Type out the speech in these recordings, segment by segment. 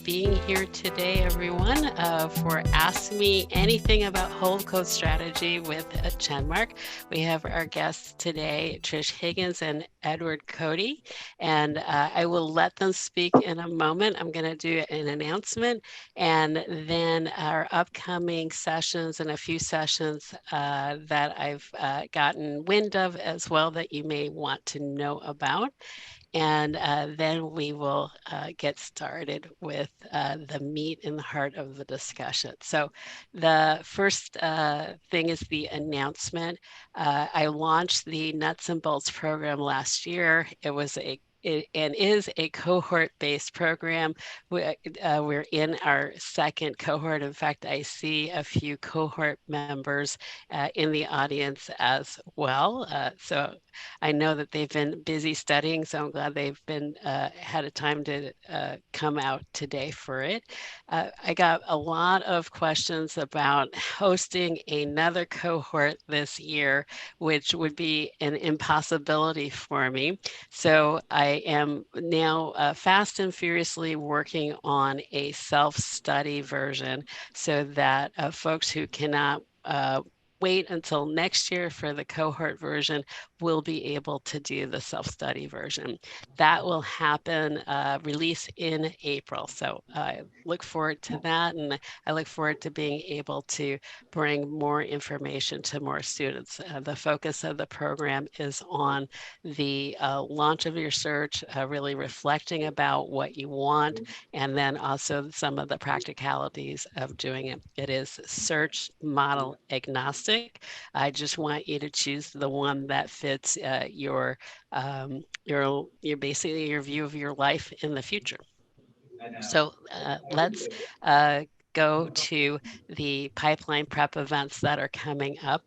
being here today, everyone, for Ask Me Anything About HoldCo Strategy with Chenmark. We have our guests today, Trish Higgins and Edward Cody, and I will let them speak in a moment. I'm going to do an announcement, and then our upcoming sessions and a few sessions that I've gotten wind of as well that you may want to know about. And then we will get started with the meat and the heart of the discussion. So the first thing is the announcement. I launched the Nuts and Bolts program last year. It is a cohort-based program. We're in our second cohort. In fact, I see a few cohort members in the audience as well. So I know that they've been busy studying, so I'm glad they've been had a time to come out today for it. I got a lot of questions about hosting another cohort this year, which would be an impossibility for me. So I am now fast and furiously working on a self-study version so that folks who cannot wait until next year for the cohort version will be able to do the self-study version. That will happen, release in April. So I look forward to that, and I look forward to being able to bring more information to more students. The focus of the program is on the launch of your search, really reflecting about what you want, and then also some of the practicalities of doing it. It is search model agnostic. I just want you to choose the one that fits your basically your view of your life in the future. So let's go to the pipeline prep events that are coming up.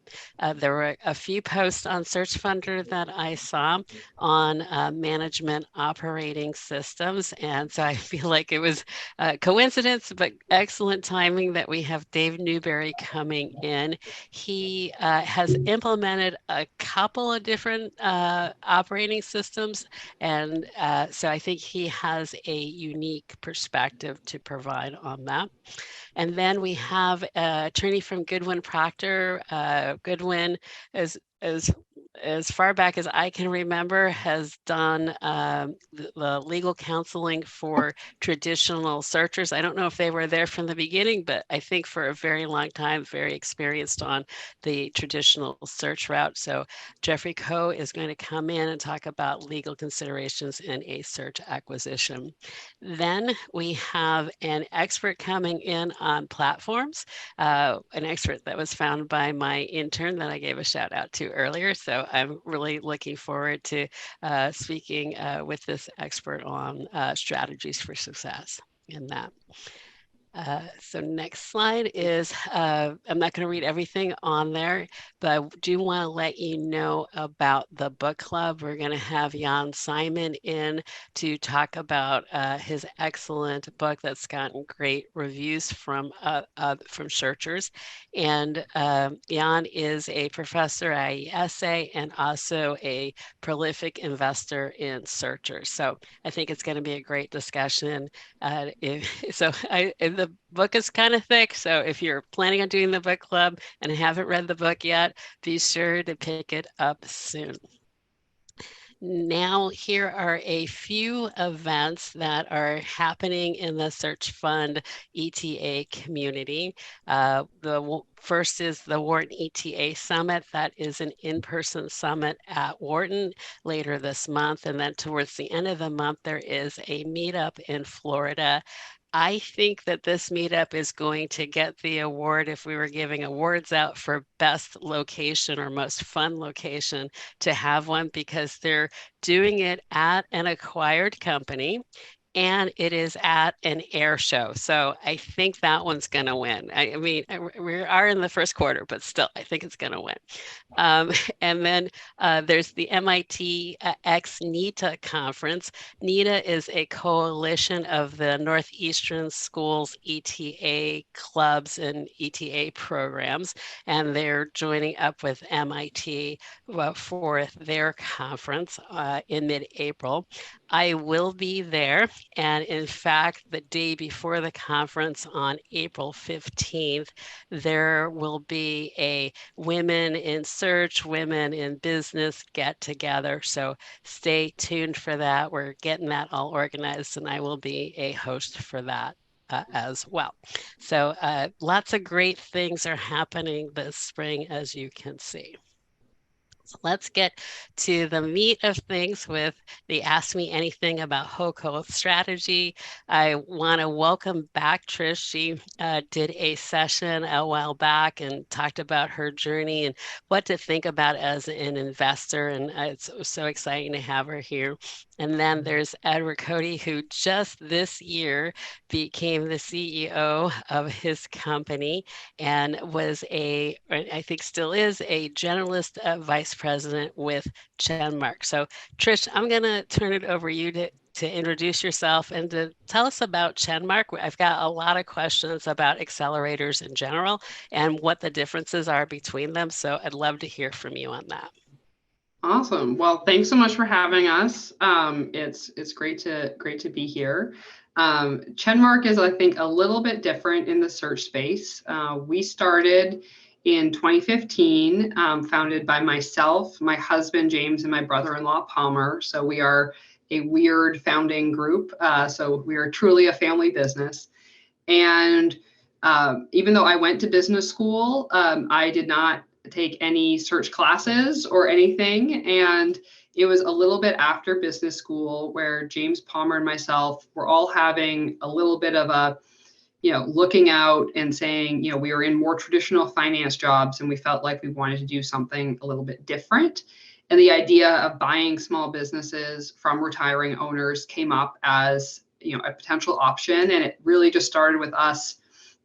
There were a few posts on SearchFunder that I saw on management operating systems. And so I feel like it was a coincidence, but excellent timing that we have Dave Newberry coming in. He has implemented a couple of different operating systems, and so I think he has a unique perspective to provide on that. And then we have an attorney from Goodwin Procter. Goodwin is as far back as I can remember, has done the legal counseling for traditional searchers. I don't know if they were there from the beginning, but I think for a very long time, very experienced on the traditional search route. So Jeffrey Coe is going to come in and talk about legal considerations in a search acquisition. Then we have an expert coming in on platforms, an expert that was found by my intern that I gave a shout out to earlier. So I'm really looking forward to speaking with this expert on strategies for success in that. So next slide is, I'm not going to read everything on there, but I do want to let you know about the book club. We're going to have Jan Simon in to talk about his excellent book that's gotten great reviews from searchers. And Jan is a professor at IESA and also a prolific investor in searchers. So I think it's going to be a great discussion. The book is kind of thick, so if you're planning on doing the book club and haven't read the book yet, be sure to pick it up soon. Now, here are a few events that are happening in the Search Fund ETA community. The first is the Wharton ETA Summit. That is an in-person summit at Wharton later this month. And then towards the end of the month, there is a meetup in Florida. I think that this meetup is going to get the award if we were giving awards out for best location or most fun location to have one, because they're doing it at an acquired company and it is at an air show. So I think that one's going to win. I mean, we are in the first quarter, but still, I think it's going to win. And then there's the MIT X NETA conference. NETA is a coalition of the Northeastern schools ETA clubs and ETA programs, and they're joining up with MIT for their conference in mid-April. I will be there. And in fact, the day before the conference on April 15th, there will be a Women in Search, Women in Business get together. So stay tuned for that. We're getting that all organized, and I will be a host for that. As well. So lots of great things are happening this spring, as you can see. So let's get to the meat of things with the Ask Me Anything About HoldCo strategy. I want to welcome back Trish. She did a session a while back and talked about her journey and what to think about as an investor. And it's so exciting to have her here. And then there's Edward Cody, who just this year became the CEO of his company and was I think still is, a generalist vice president with Chenmark. So Trish, I'm going to turn it over you to introduce yourself and to tell us about Chenmark. I've got a lot of questions about accelerators in general and what the differences are between them. So I'd love to hear from you on that. Awesome. Well, thanks so much for having us. It's great to be here. Chenmark is, I think, a little bit different in the search space. We started in 2015, founded by myself, my husband James, and my brother-in-law Palmer. So we are a weird founding group. So we are truly a family business. And even though I went to business school, I did not take any search classes or anything. And it was a little bit after business school where James Palmer and myself were all having a little bit of a, looking out and saying, we were in more traditional finance jobs and we felt like we wanted to do something a little bit different. And the idea of buying small businesses from retiring owners came up as, a potential option. And it really just started with us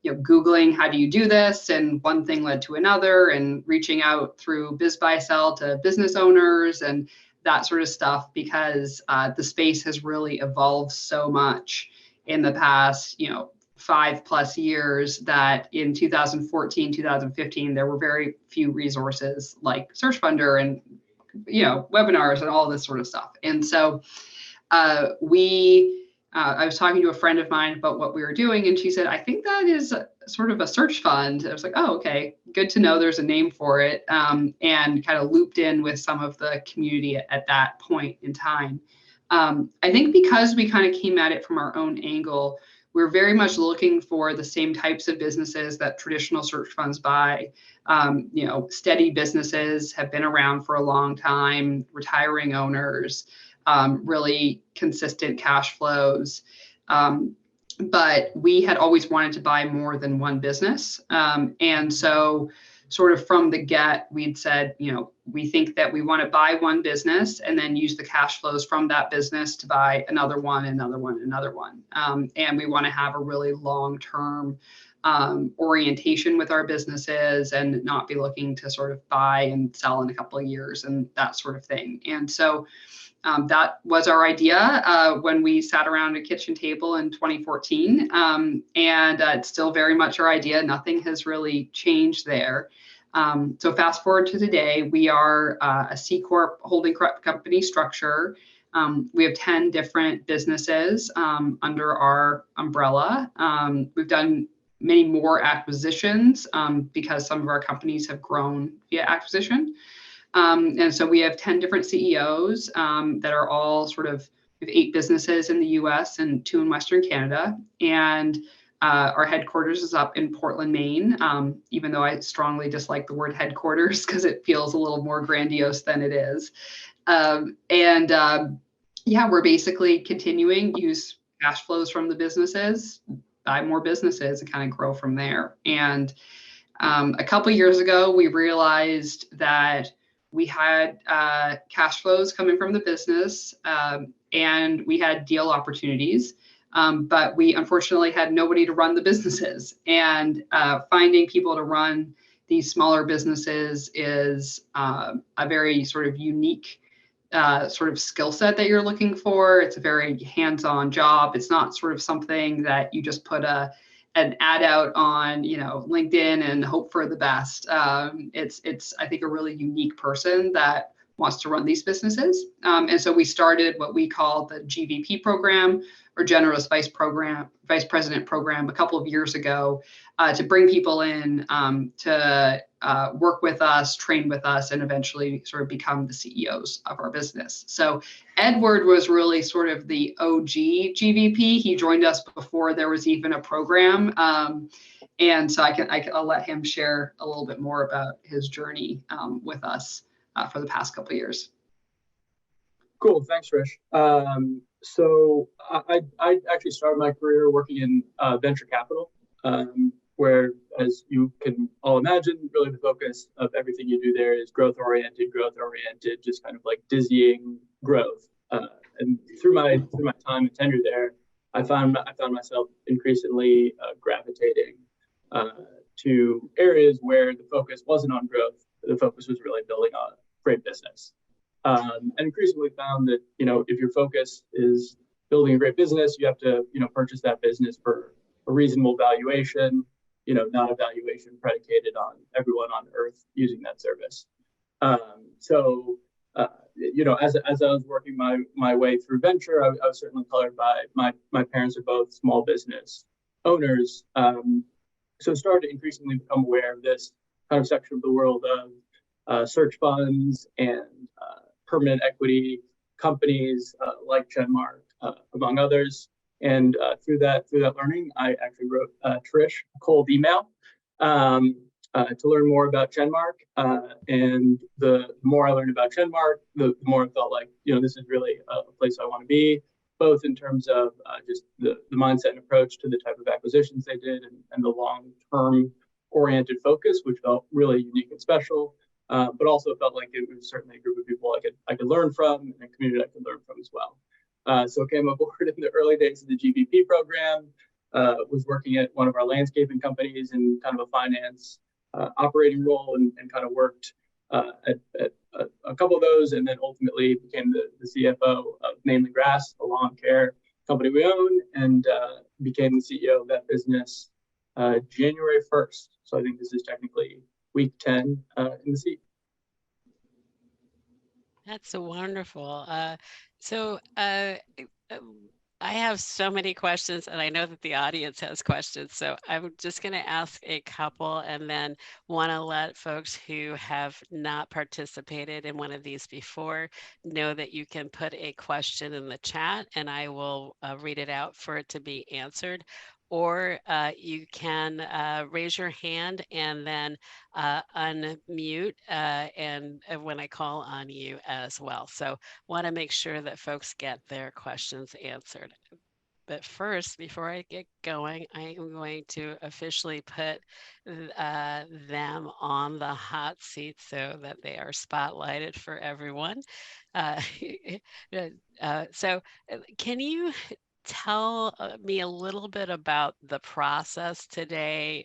Googling, how do you do this? And one thing led to another, and reaching out through Biz Buy Sell to business owners and that sort of stuff, because the space has really evolved so much in the past, 5+ years, that in 2014, 2015, there were very few resources like Search Funder and, webinars and all this sort of stuff. And so I was talking to a friend of mine about what we were doing, and she said, I think that is sort of a search fund. I was like, oh, okay, good to know there's a name for it, and kind of looped in with some of the community at that point in time. I think because we kind of came at it from our own angle, we're very much looking for the same types of businesses that traditional search funds buy. Steady businesses, have been around for a long time, retiring owners, really consistent cash flows. But we had always wanted to buy more than one business. And so sort of from the get, we'd said, we think that we want to buy one business and then use the cash flows from that business to buy another one, another one, another one. And we want to have a really long-term orientation with our businesses and not be looking to sort of buy and sell in a couple of years and that sort of thing. And so that was our idea when we sat around a kitchen table in 2014. And it's still very much our idea. Nothing has really changed there. So fast forward to today, we are a C Corp holding company structure. We have 10 different businesses under our umbrella. We've done many more acquisitions because some of our companies have grown via acquisition. And so we have 10 different CEOs that are all we have 8 businesses in the US and 2 in Western Canada. And our headquarters is up in Portland, Maine, even though I strongly dislike the word headquarters because it feels a little more grandiose than it is. We're basically continuing to use cash flows from the businesses, buy more businesses, and kind of grow from there. And a couple of years ago, we realized that we had cash flows coming from the business and we had deal opportunities, but we unfortunately had nobody to run the businesses. And finding people to run these smaller businesses is a very sort of unique sort of skill set that you're looking for. It's a very hands-on job. It's not sort of something that you just put an ad out on, LinkedIn and hope for the best. It's I think a really unique person that wants to run these businesses. And so we started what we call the GVP program, or Generous Vice President program, a couple of years ago, to bring people in to work with us, train with us, and eventually sort of become the CEOs of our business. So Edward was really sort of the OG GVP. He joined us before there was even a program. And so I'll let him share a little bit more about his journey with us for the past couple of years. Cool, thanks, Trish. So I actually started my career working in venture capital, where, as you can all imagine, really the focus of everything you do there is growth oriented, just kind of like dizzying growth. And through my time and tenure there, I found myself increasingly gravitating to areas where the focus wasn't on growth. The focus was really building a great business. And increasingly found that, if your focus is building a great business, you have to, purchase that business for a reasonable valuation, not a valuation predicated on everyone on earth using that service. So, as I was working my way through venture, I was certainly colored by my parents are both small business owners. So started to increasingly become aware of this kind of section of the world of search funds and permanent equity companies like Chenmark, among others. And through that learning, I actually wrote Trish a cold email to learn more about Chenmark. And the more I learned about Chenmark, the more I felt like, this is really a place I want to be, both in terms of just the mindset and approach to the type of acquisitions they did and the long-term oriented focus, which felt really unique and special. But also felt like it was certainly a group of people I could learn from, and a community I could learn from as well. So came aboard in the early days of the GVP program, was working at one of our landscaping companies in kind of a finance operating role, and kind of worked at a couple of those, and then ultimately became the CFO of Mainly Grass, a lawn care company we own, and became the CEO of that business January 1st. So I think this is technically week 10 in the seat. That's wonderful. I have so many questions, and I know that the audience has questions. So I'm just going to ask a couple, and then want to let folks who have not participated in one of these before know that you can put a question in the chat, and I will read it out for it to be answered. Or you can raise your hand and then unmute and when I call on you as well. So want to make sure that folks get their questions answered. But first, before I get going, I am going to officially put them on the hot seat so that they are spotlighted for everyone. Can you tell me a little bit about the process today?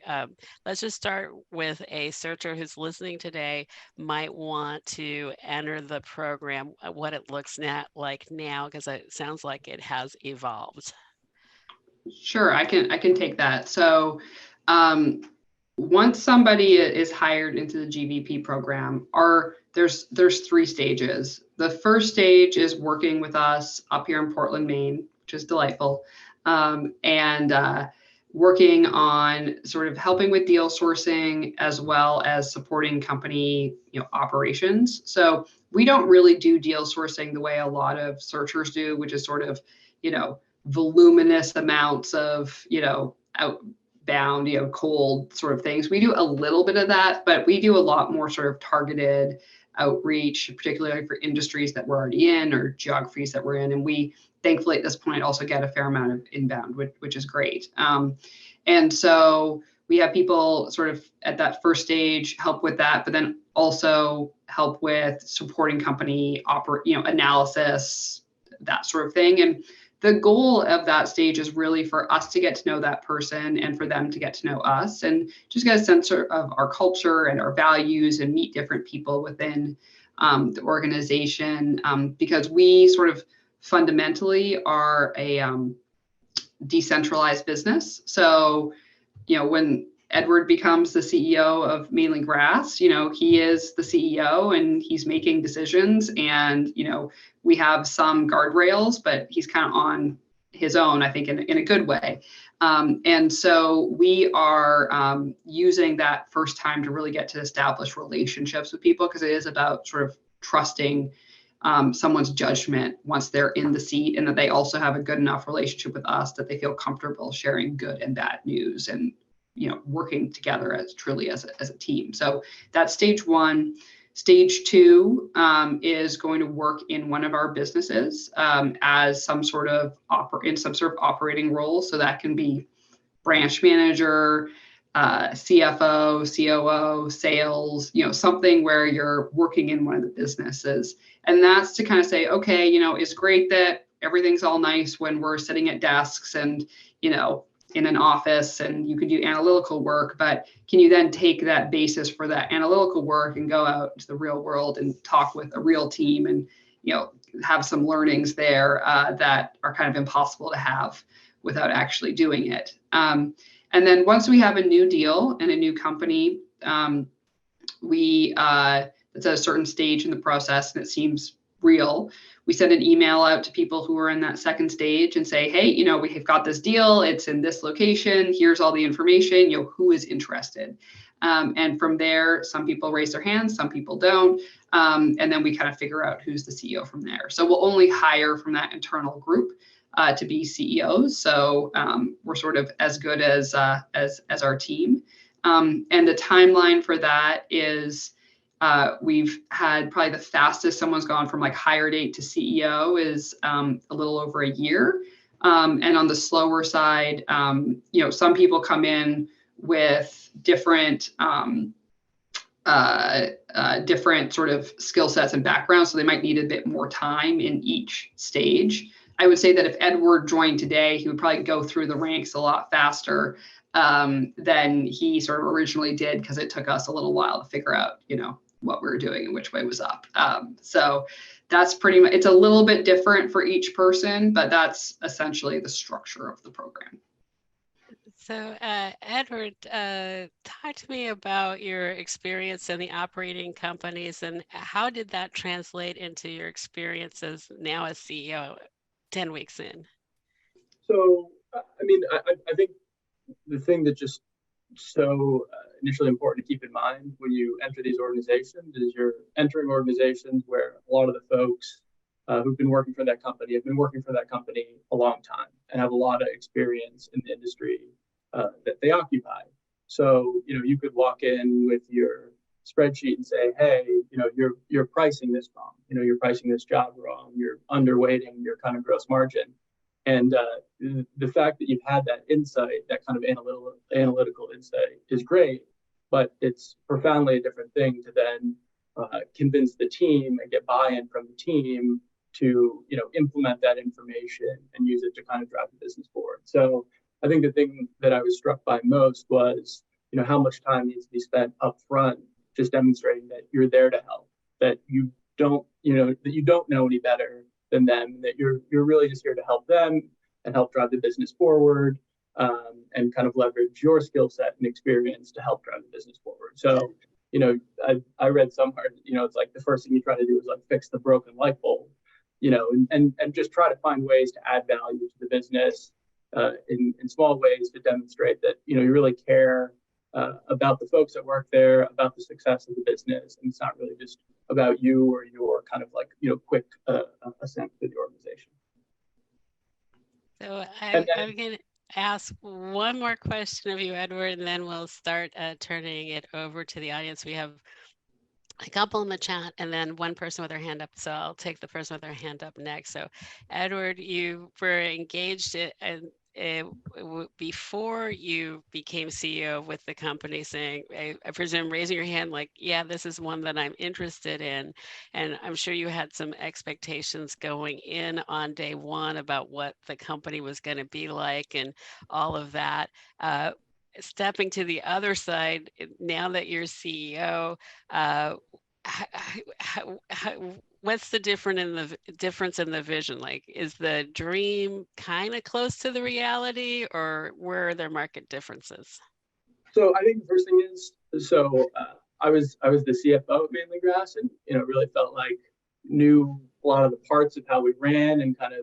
Let's just start with a searcher who's listening today might want to enter the program, what it looks like now, because it sounds like it has evolved. Sure, I can take that. So once somebody is hired into the GVP program, there's 3 stages. The first stage is working with us up here in Portland, Maine, which is delightful, and working on sort of helping with deal sourcing as well as supporting company operations. So we don't really do deal sourcing the way a lot of searchers do, which is sort of voluminous amounts of outbound cold sort of things. We do a little bit of that, but we do a lot more sort of targeted outreach, particularly for industries that we're already in or geographies that we're in. And we thankfully at this point also get a fair amount of inbound, which is great. And so we have people sort of at that first stage help with that, but then also help with supporting company analysis, that sort of thing. And the goal of that stage is really for us to get to know that person and for them to get to know us and just get a sense of our culture and our values and meet different people within the organization, because we sort of fundamentally are a decentralized business. So, when Edward becomes the CEO of Mainly Grass, he is the CEO and he's making decisions, and we have some guardrails, but he's kind of on his own, I think, in a good way. And so we are using that first time to really get to establish relationships with people, because it is about sort of trusting someone's judgment once they're in the seat, and that they also have a good enough relationship with us that they feel comfortable sharing good and bad news, and working together as truly as a team. So that's stage one. Stage two is going to work in one of our businesses as some sort of operating role. So that can be branch manager, CFO, COO, sales, something where you're working in one of the businesses. And that's to kind of say, okay, it's great that everything's all nice when we're sitting at desks and, in an office, and you can do analytical work, but can you then take that basis for that analytical work and go out into the real world and talk with a real team, and have some learnings there that are kind of impossible to have without actually doing it. And then once we have a new deal and a new company, it's at a certain stage in the process and it seems real, we send an email out to people who are in that second stage and say, hey, we've got this deal, it's in this location, here's all the information, who is interested? And from there, some people raise their hands, some people don't. And then we kind of figure out who's the CEO from there. So we'll only hire from that internal group to be CEOs. So we're sort of as good as our team. And the timeline for that is we've had probably the fastest someone's gone from like hire date to CEO is a little over a year. And on the slower side, some people come in with different sort of skill sets and backgrounds, so they might need a bit more time in each stage. I would say that if Edward joined today, he would probably go through the ranks a lot faster than he sort of originally did, because it took us a little while to figure out, what we were doing and which way was up. So that's pretty much, it's a little bit different for each person, but that's essentially the structure of the program. So Edward, talk to me about your experience in the operating companies, and how did that translate into your experiences now as CEO 10 weeks in? So, I think the thing that just so initially important to keep in mind when you enter these organizations is you're entering organizations where a lot of the folks who've been working for that company have been working for that company a long time and have a lot of experience in the industry that they occupy. So, you could walk in with your spreadsheet and say, hey, you're pricing this wrong. You're pricing this job wrong. You're underweighting your kind of gross margin. And the fact that you've had that insight, that kind of analytical insight, is great, but it's profoundly a different thing to then convince the team and get buy-in from the team to implement that information and use it to kind of drive the business forward. So I think the thing that I was struck by most was how much time needs to be spent up front just demonstrating that you're there to help, that you don't know any better than them, that you're really just here to help them and help drive the business forward, and kind of leverage your skill set and experience to help drive the business forward. So, I read somewhere, it's like the first thing you try to do is like fix the broken light bulb, and just try to find ways to add value to the business in small ways to demonstrate that, you really care about the folks that work there, about the success of the business. And it's not really just about you or your kind of like, quick ascent to the organization. So I'm going to ask one more question of you, Edward, and then we'll start turning it over to the audience. We have a couple in the chat and then one person with their hand up. So I'll take the person with their hand up next. So Edward, you were engaged before you became CEO with the company, saying, I presume raising your hand like, yeah, this is one that I'm interested in. And I'm sure you had some expectations going in on day one about what the company was going to be like and all of that. Stepping to the other side, now that you're CEO, what's the difference in the vision? Like, is the dream kind of close to the reality, or where are there market differences? So I think the first thing is, I was the CFO at Mainly Grass, and really felt like knew a lot of the parts of how we ran and kind of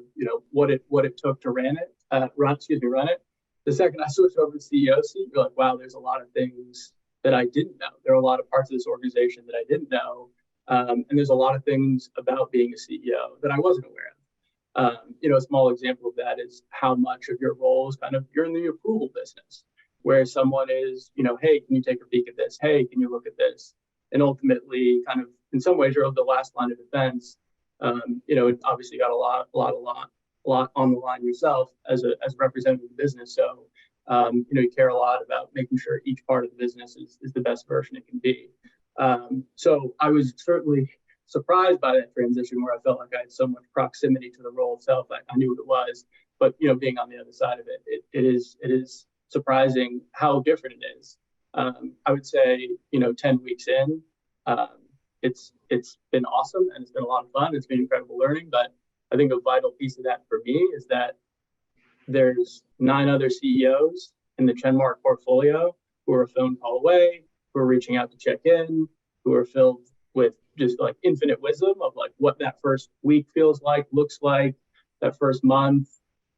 what it took to run it. The second I switched over to CEO seat, you're like, wow, there's a lot of things that I didn't know. There are a lot of parts of this organization that I didn't know, and there's a lot of things about being a CEO that I wasn't aware of. A small example of that is how much of your role is kind of you're in the approval business, where someone is, hey, can you take a peek at this? Hey, can you look at this? And ultimately, kind of in some ways, you're the last line of defense. Obviously got a lot on the line yourself as a representative of the business. So, you care a lot about making sure each part of the business is the best version it can be. So I was certainly surprised by that transition where I felt like I had so much proximity to the role itself. I knew what it was, but being on the other side of it, it is surprising how different it is. I would say 10 weeks in, it's been awesome and it's been a lot of fun. It's been incredible learning, but I think a vital piece of that for me is that there's 9 other CEOs in the Chenmark portfolio who are a phone call away, who are reaching out to check in, who are filled with just like infinite wisdom of like what that first week feels like, looks like, that first month.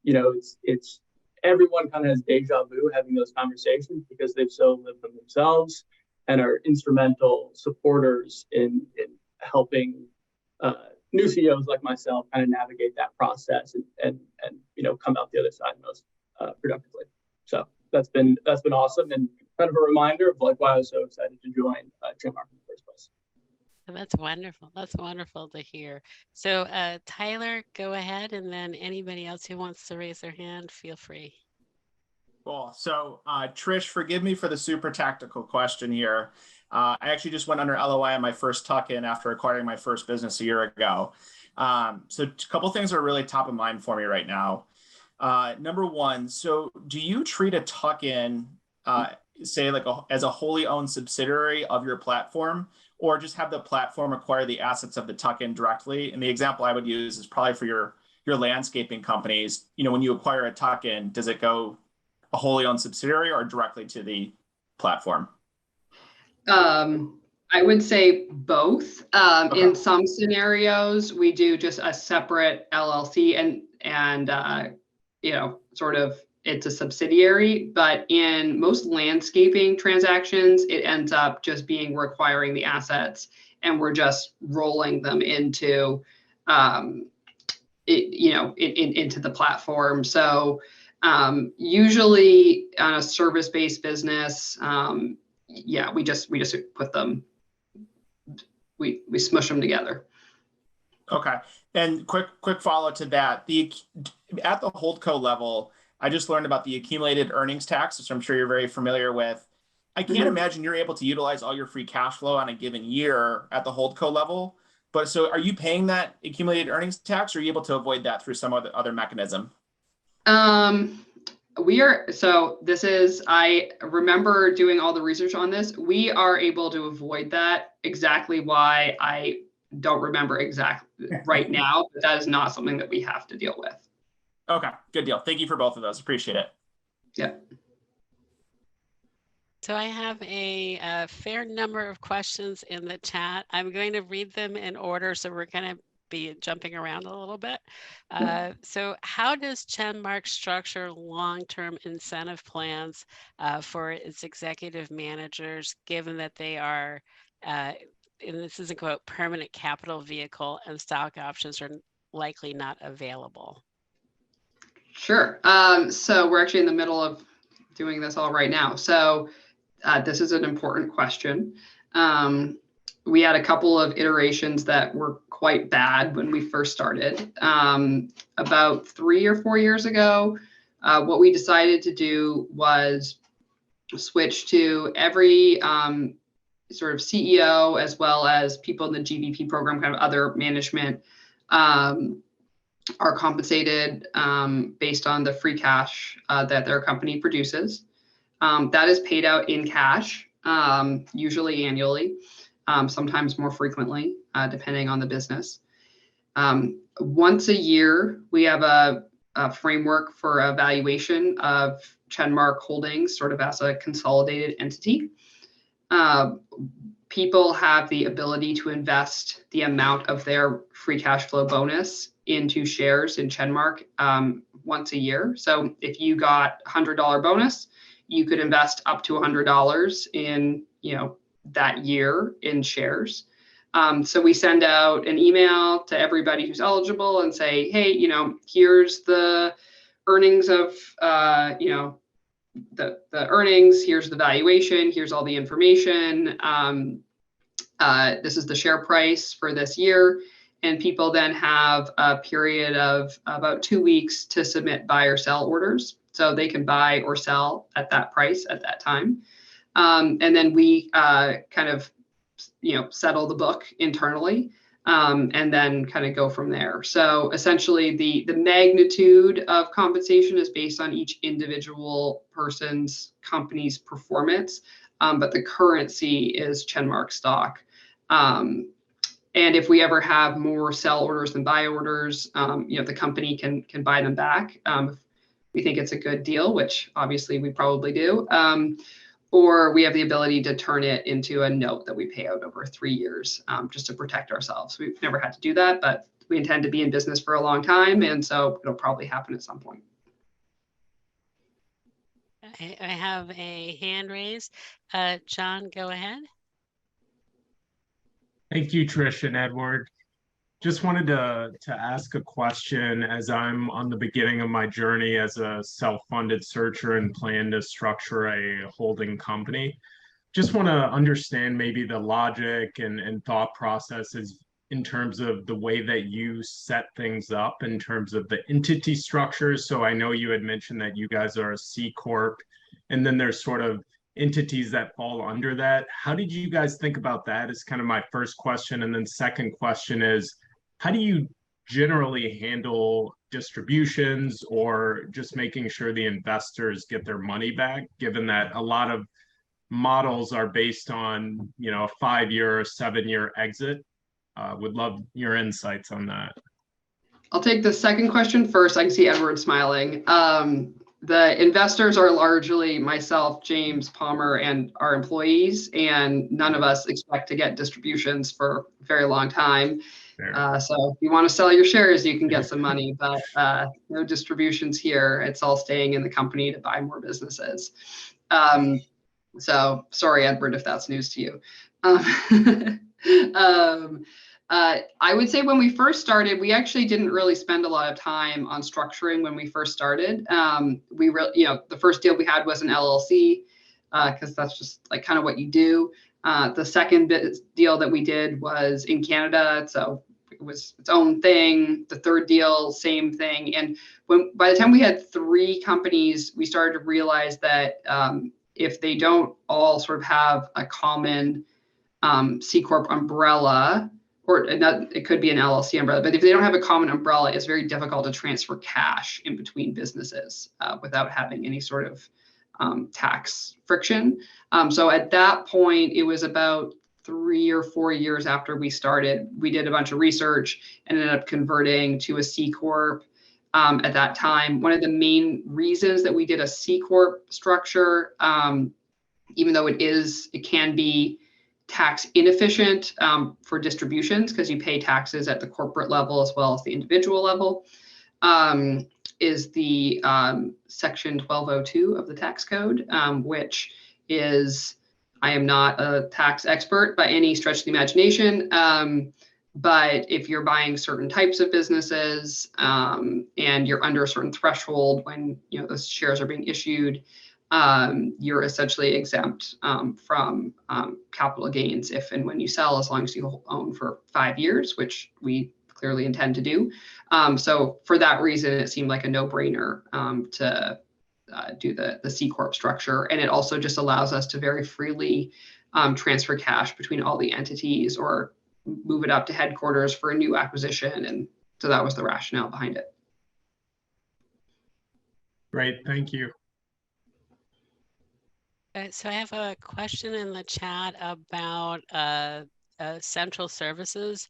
It's everyone kind of has deja vu having those conversations because they've so lived them themselves and are instrumental supporters in helping new CEOs like myself kind of navigate that process and come out the other side most productively. So that's been awesome and kind of a reminder of like why I was so excited to join Chenmark in the first place. That's wonderful. That's wonderful to hear. So Tyler, go ahead, and then anybody else who wants to raise their hand, feel free. Cool. So Trish, forgive me for the super tactical question here. I actually just went under LOI on my first tuck-in after acquiring my first business a year ago. So a couple things are really top of mind for me right now. Number one, so do you treat a tuck-in, say like as a wholly owned subsidiary of your platform, or just have the platform acquire the assets of the tuck-in directly? And the example I would use is probably for your landscaping companies. When you acquire a tuck-in, does it go a wholly owned subsidiary or directly to the platform? I would say both. Okay. In some scenarios, we do just a separate LLC and sort of it's a subsidiary, but in most landscaping transactions, it ends up just being we're acquiring the assets and we're just rolling them into into the platform. So usually on a service-based business, we just put them, we smush them together. Okay. And quick follow to that. At the HoldCo level, I just learned about the accumulated earnings tax, which I'm sure you're very familiar with. I can't imagine you're able to utilize all your free cash flow on a given year at the HoldCo level. But so are you paying that accumulated earnings tax, or are you able to avoid that through some other mechanism? I remember doing all the research on this. We are able to avoid that. Exactly why I don't remember exactly right now, but that is not something that we have to deal with. Okay, good deal. Thank you for both of those. Appreciate it. Yep. So I have a fair number of questions in the chat. I'm going to read them in order, so we're going to be jumping around a little bit. So how does Chenmark structure long-term incentive plans for its executive managers, given that they are, and this is a quote, permanent capital vehicle and stock options are likely not available? Sure. So we're actually in the middle of doing this all right now. So this is an important question. We had a couple of iterations that were quite bad when we first started. About 3 or 4 years ago, what we decided to do was switch to every sort of CEO as well as people in the GVP program, kind of other management, are compensated based on the free cash that their company produces. That is paid out in cash, usually annually, sometimes more frequently, depending on the business. Once a year, we have framework for evaluation of Chenmark Holdings sort of as a consolidated entity. People have the ability to invest the amount of their free cash flow bonus into shares in Chenmark once a year. So if you got $100 bonus, you could invest up to $100 in, that year in shares. So we send out an email to everybody who's eligible and say, hey, here's the earnings of, the earnings, here's the valuation, here's all the information. This is the share price for this year. And people then have a period of about 2 weeks to submit buy or sell orders. So they can buy or sell at that price at that time. And then we kind of, settle the book internally, and then kind of go from there. So essentially the magnitude of compensation is based on each individual person's company's performance, but the currency is Chenmark stock. And if we ever have more sell orders than buy orders, the company can buy them back. If we think it's a good deal, which obviously we probably do. Or we have the ability to turn it into a note that we pay out over 3 years, just to protect ourselves. We've never had to do that, but we intend to be in business for a long time, and so it'll probably happen at some point. I have a hand raised. John, go ahead. Thank you, Trish and Edward. Just wanted to ask a question as I'm on the beginning of my journey as a self-funded searcher and plan to structure a holding company. Just want to understand maybe the logic and thought processes in terms of the way that you set things up in terms of the entity structures. So I know you had mentioned that you guys are a C Corp, and then there's sort of entities that fall under that. How did you guys think about that is kind of my first question. And then second question is, how do you generally handle distributions or just making sure the investors get their money back, given that a lot of models are based on, a 5-year or 7-year exit? Would love your insights on that. I'll take the second question first. I can see Edward smiling. The investors are largely myself, James, Palmer, and our employees, and none of us expect to get distributions for a very long time. So if you want to sell your shares, you can get some money, but no distributions here. It's all staying in the company to buy more businesses. So sorry, Edward, if that's news to you. I would say when we first started, we actually didn't really spend a lot of time on structuring when we first started. The first deal we had was an LLC, because that's just like kind of what you do. The second deal that we did was in Canada, so it was its own thing. The third deal, same thing. And by the time we had 3 companies, we started to realize that if they don't all sort of have a common C Corp umbrella, or it could be an LLC umbrella, but if they don't have a common umbrella, it's very difficult to transfer cash in between businesses without having any sort of tax friction. So at that point, it was about 3 or 4 years after we started, we did a bunch of research and ended up converting to a C Corp. At that time, one of the main reasons that we did a C Corp structure, even though it can be tax inefficient for distributions because you pay taxes at the corporate level as well as the individual level, is the section 1202 of the tax code, which is, I am not a tax expert by any stretch of the imagination, but if you're buying certain types of businesses and you're under a certain threshold when those shares are being issued, you're essentially exempt from capital gains if and when you sell, as long as you own for 5 years, which we clearly intend to do. So for that reason, it seemed like a no-brainer to do the C Corp structure. And it also just allows us to very freely transfer cash between all the entities or move it up to headquarters for a new acquisition. And so that was the rationale behind it. Great, thank you. So I have a question in the chat about central services.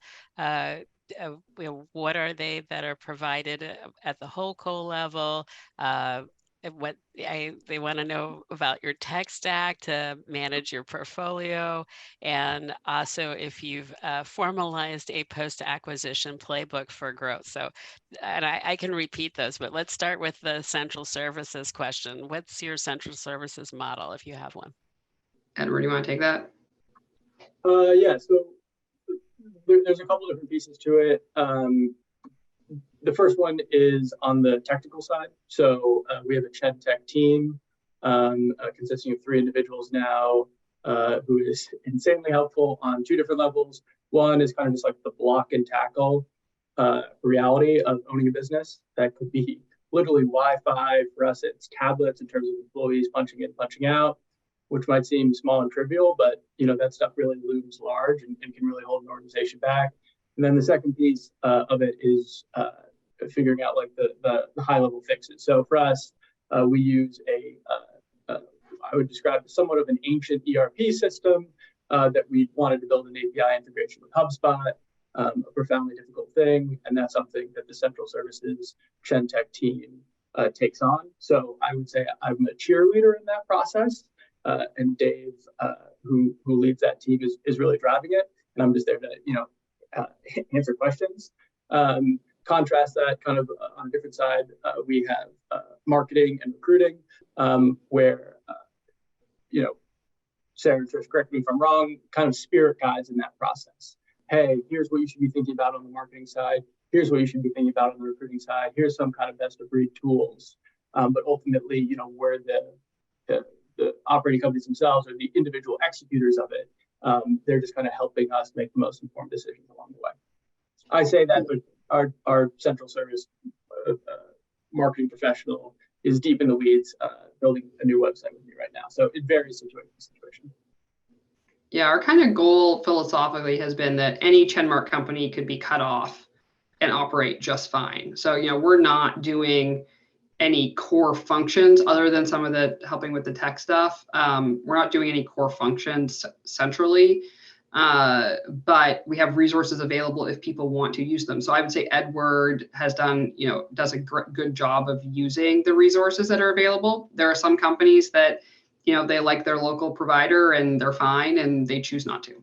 what are they that are provided at the HoldCo level? They want to know about your tech stack to manage your portfolio, and also if you've formalized a post-acquisition playbook for growth. So, and I can repeat those, but let's start with the central services question. What's your central services model if you have one? Edward, you want to take that? Yeah, so there's a couple different pieces to it. The first one is on the technical side. So we have a Chen Tech team consisting of 3 individuals now who is insanely helpful on 2 different levels. One is kind of just like the block and tackle reality of owning a business. That could be literally Wi-Fi. For us, it's tablets in terms of employees punching in, punching out, which might seem small and trivial, but that stuff really looms large and can really hold an organization back. And then the second piece of it is figuring out like the high level fixes. So for us, we use I would describe it somewhat of an ancient ERP system that we wanted to build an API integration with HubSpot, a profoundly difficult thing. And that's something that the central services Chen Tech team takes on. So I would say I'm a cheerleader in that process. And Dave, who leads that team, is really driving it. And I'm just there to, answer questions. Contrast that kind of on a different side, we have marketing and recruiting, where, Sarah and Trish, correct me if I'm wrong, kind of spirit guides in that process. Hey, here's what you should be thinking about on the marketing side. Here's what you should be thinking about on the recruiting side. Here's some kind of best of breed tools. But ultimately, where the operating companies themselves or the individual executors of it, they're just kind of helping us make the most informed decisions along the way. I say that, but our central service marketing professional is deep in the weeds, building a new website with me right now. So it varies situation to situation. Yeah, our kind of goal philosophically has been that any Chenmark company could be cut off and operate just fine. So, we're not doing any core functions other than some of the helping with the tech stuff. We're not doing any core functions centrally, but we have resources available if people want to use them. So I would say Edward has does a good job of using the resources that are available. There are some companies that, they like their local provider and they're fine and they choose not to.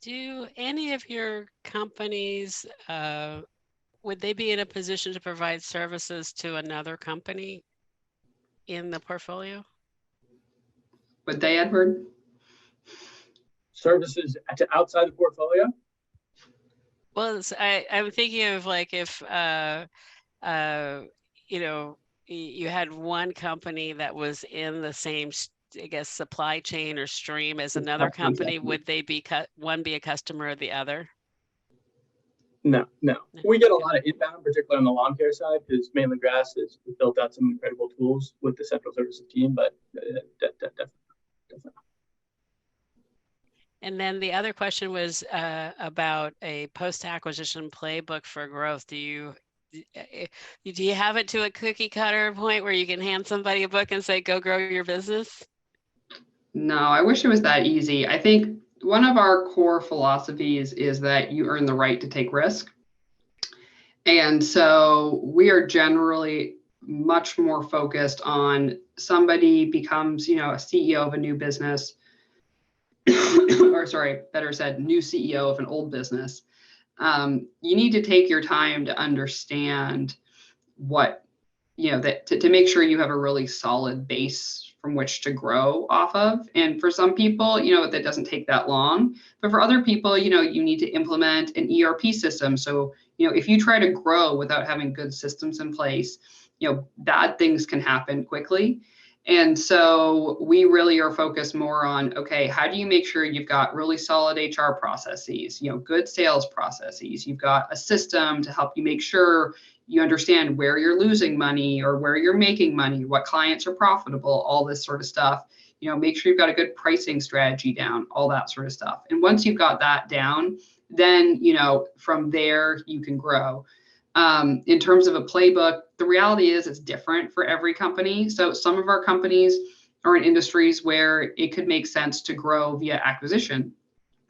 Do any of your companies, would they be in a position to provide services to another company in the portfolio? Would they, Edward? Services to outside the portfolio? Well, I'm thinking of like if, you had one company that was in the same, I guess, supply chain or stream as another company, would they be one be a customer of the other? No. We get a lot of inbound, particularly on the lawn care side, because Mainland Grass has built out some incredible tools with the central services team, but definitely. And then the other question was about a post-acquisition playbook for growth. Do you have it to a cookie cutter point where you can hand somebody a book and say, go grow your business? No, I wish it was that easy. I think one of our core philosophies is that you earn the right to take risk. And so we are generally much more focused on somebody becomes, a CEO of a new business, or sorry, better said, new CEO of an old business. You need to take your time to understand what, to make sure you have a really solid base from which to grow off of. And for some people, that doesn't take that long. But for other people, you need to implement an ERP system. So, if you try to grow without having good systems in place, bad things can happen quickly. And so we really are focused more on, okay, how do you make sure you've got really solid HR processes, good sales processes, you've got a system to help you make sure you understand where you're losing money or where you're making money, what clients are profitable, all this sort of stuff. Make sure you've got a good pricing strategy down, all that sort of stuff. And once you've got that down, then, from there you can grow. In terms of a playbook, the reality is it's different for every company. So some of our companies are in industries where it could make sense to grow via acquisition.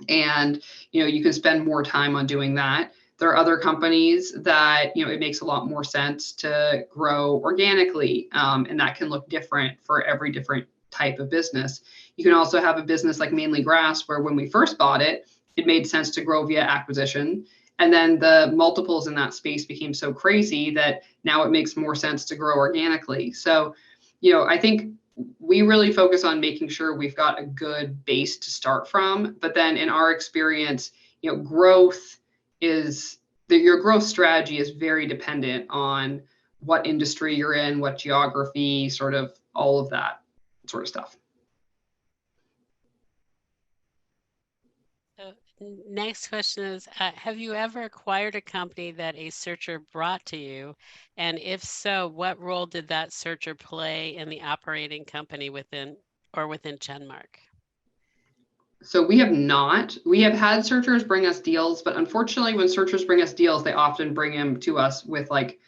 And, you can spend more time on doing that. There are other companies that, it makes a lot more sense to grow organically. And that can look different for every different type of business. You can also have a business like Mainly Grass, where when we first bought it, it made sense to grow via acquisition. And then the multiples in that space became so crazy that now it makes more sense to grow organically. So, I think we really focus on making sure we've got a good base to start from. But then in our experience, growth is your growth strategy is very dependent on what industry you're in, what geography, sort of all of that sort of stuff. So next question is, have you ever acquired a company that a searcher brought to you? And if so, what role did that searcher play in the operating company within Chenmark? So we have not. We have had searchers bring us deals, but unfortunately, when searchers bring us deals, they often bring them to us with like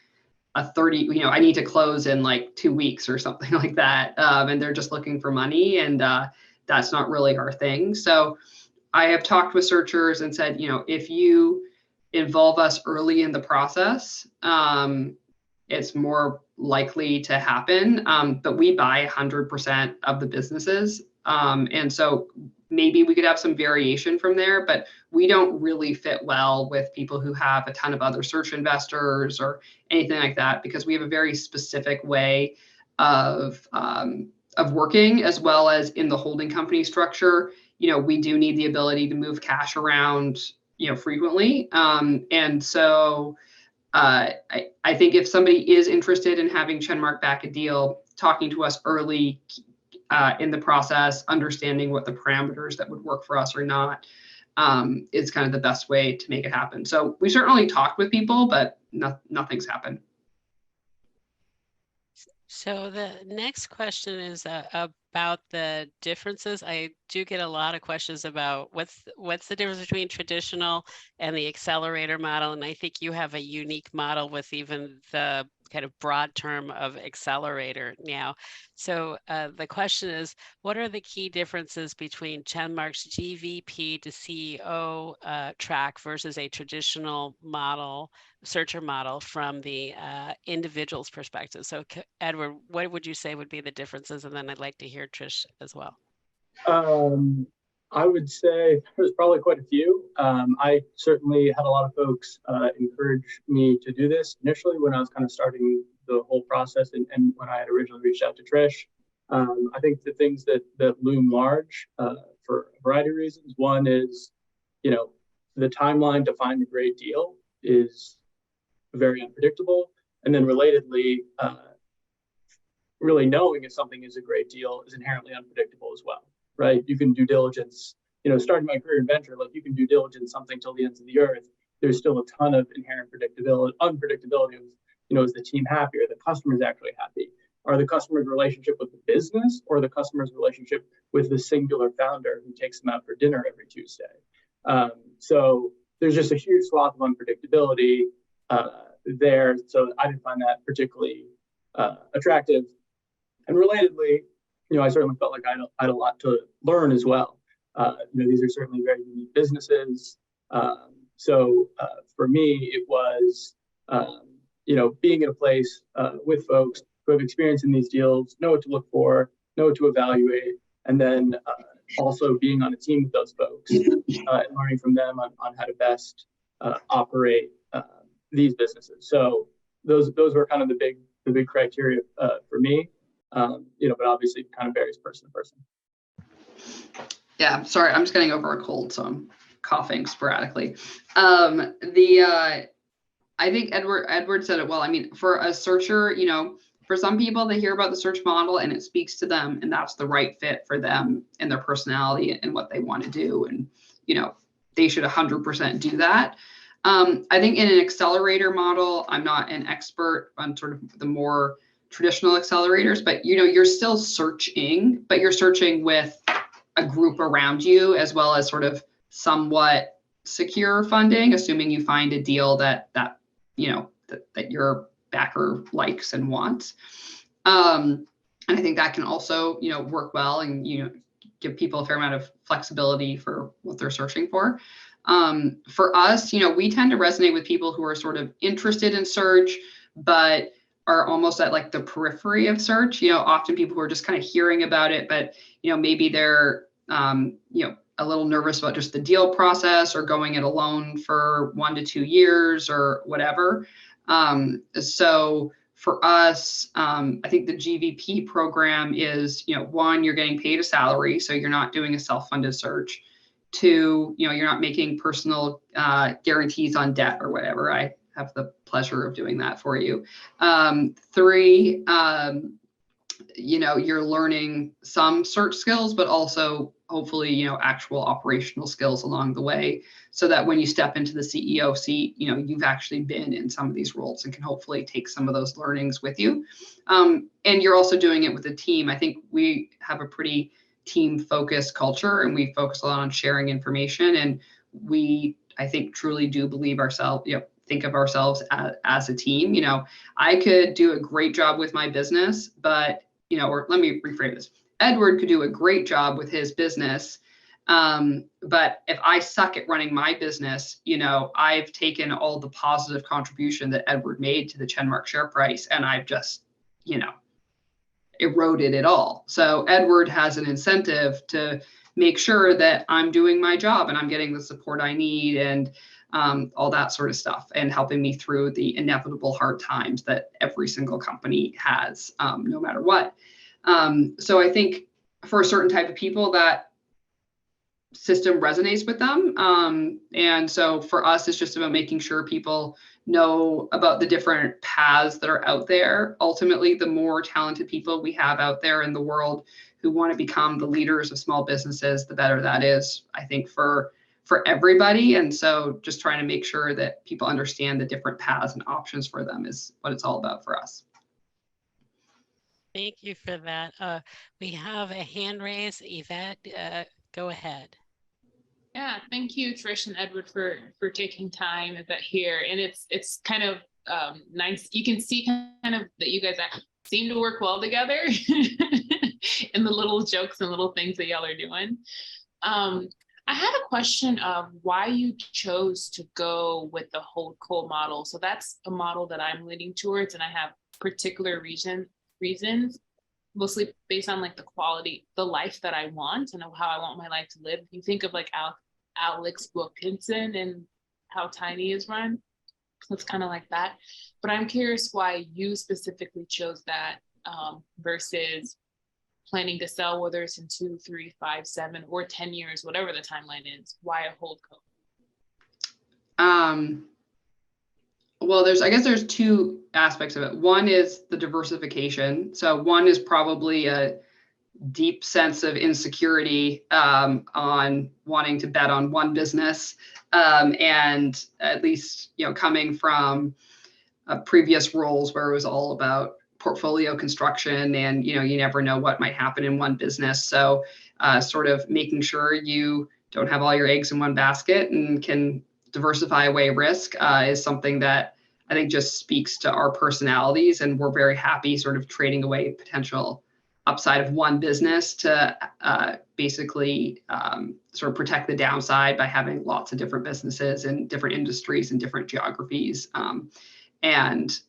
a 30, I need to close in like 2 weeks or something like that. And they're just looking for money, and that's not really our thing. So I have talked with searchers and said, if you involve us early in the process, it's more likely to happen. But we buy 100% of the businesses. And so maybe we could have some variation from there, but we don't really fit well with people who have a ton of other search investors or anything like that, because we have a very specific way of working, as well as in the holding company structure. We do need the ability to move cash around, frequently. And so I think if somebody is interested in having Chenmark back a deal, talking to us early in the process, understanding what the parameters that would work for us or not, is kind of the best way to make it happen. So we certainly talked with people, but nothing's happened. So the next question is about the differences. I do get a lot of questions about what's the difference between traditional and the accelerator model. And I think you have a unique model with even the kind of broad term of accelerator now. So the question is, what are the key differences between Chenmark's GVP to CEO track versus a traditional model, searcher model, from the individual's perspective? So Edward, what would you say would be the differences? And then I'd like to hear Trish as well. I would say there's probably quite a few. I certainly had a lot of folks encourage me to do this initially when I was kind of starting the whole process, and when I had originally reached out to Trish. I think the things that loom large for a variety of reasons. One is, the timeline to find a great deal is very unpredictable. And then relatedly, really knowing if something is a great deal is inherently unpredictable as well, right? You can do diligence, starting my career in venture, like you can do diligence something till the ends of the earth. There's still a ton of inherent unpredictability of, is the team happy? Are the customers actually happy? Are the customers' relationship with the business or the customer's relationship with the singular founder who takes them out for dinner every Tuesday? So there's just a huge swath of unpredictability there. So I didn't find that particularly attractive. And relatedly, I certainly felt like I had a lot to learn as well. These are certainly very unique businesses. So for me, it was, being in a place with folks who have experience in these deals, know what to look for, know what to evaluate, and then also being on a team with those folks and learning from them on how to best operate these businesses. So those were kind of the big criteria for me. But obviously it kind of varies person to person. Yeah, sorry, I'm just getting over a cold, so I'm coughing sporadically. I think Edward said it well. I mean, for a searcher, for some people, they hear about the search model and it speaks to them, and that's the right fit for them and their personality and what they want to do. And, they should 100% do that. I think in an accelerator model, I'm not an expert on sort of the more traditional accelerators, but you're still searching, but you're searching with a group around you, as well as sort of somewhat secure funding, assuming you find a deal that your backer likes and wants. And I think that can also, work well and, give people a fair amount of flexibility for what they're searching for. For us, we tend to resonate with people who are sort of interested in search, but are almost at like the periphery of search. Often people who are just kind of hearing about it, but maybe they're a little nervous about just the deal process or going it alone for 1 to 2 years or whatever. So for us, I think the GVP program is, one, you're getting paid a salary, so you're not doing a self-funded search. 2, you're not making personal guarantees on debt or whatever. I have the pleasure of doing that for you. 3, you're learning some search skills, but also hopefully, actual operational skills along the way, so that when you step into the CEO seat, you've actually been in some of these roles and can hopefully take some of those learnings with you. And you're also doing it with a team. I think we have a pretty team-focused culture, and we focus a lot on sharing information. And we, I think, truly do believe ourselves, think of ourselves as a team. I could do a great job with my business, but, or let me rephrase this. Edward could do a great job with his business. But if I suck at running my business, I've taken all the positive contribution that Edward made to the Chenmark share price, and I've just, eroded it all. So Edward has an incentive to make sure that I'm doing my job and I'm getting the support I need, and all that sort of stuff, and helping me through the inevitable hard times that every single company has, no matter what. So I think for a certain type of people, that system resonates with them. And so for us, it's just about making sure people know about the different paths that are out there. Ultimately, the more talented people we have out there in the world who want to become the leaders of small businesses, the better that is, I think, for everybody. And so just trying to make sure that people understand the different paths and options for them is what it's all about for us. Thank you for that. We have a hand raised. Yvette, go ahead. Yeah, thank you, Trish and Edward, for taking time here. And it's kind of nice. You can see kind of that you guys seem to work well together in the little jokes and little things that y'all are doing. I had a question of why you chose to go with the HoldCo model. So that's a model that I'm leaning towards, and I have particular reasons, mostly based on like the quality, the life that I want and how I want my life to live. If you think of like Alex Wilkinson and how Tiny is run, so it's kind of like that. But I'm curious why you specifically chose that versus planning to sell, whether it's in 2, 3, 5, 7, or 10 years, whatever the timeline is. Why a HoldCo? Well, I guess there's 2 aspects of it. One is the diversification. So one is probably a deep sense of insecurity on wanting to bet on one business, and at least coming from previous roles where it was all about portfolio construction, and you never know what might happen in one business. So sort of making sure you don't have all your eggs in one basket and can diversify away risk is something that I think just speaks to our personalities, and we're very happy sort of trading away potential upside of one business to basically sort of protect the downside by having lots of different businesses in different industries and different geographies, and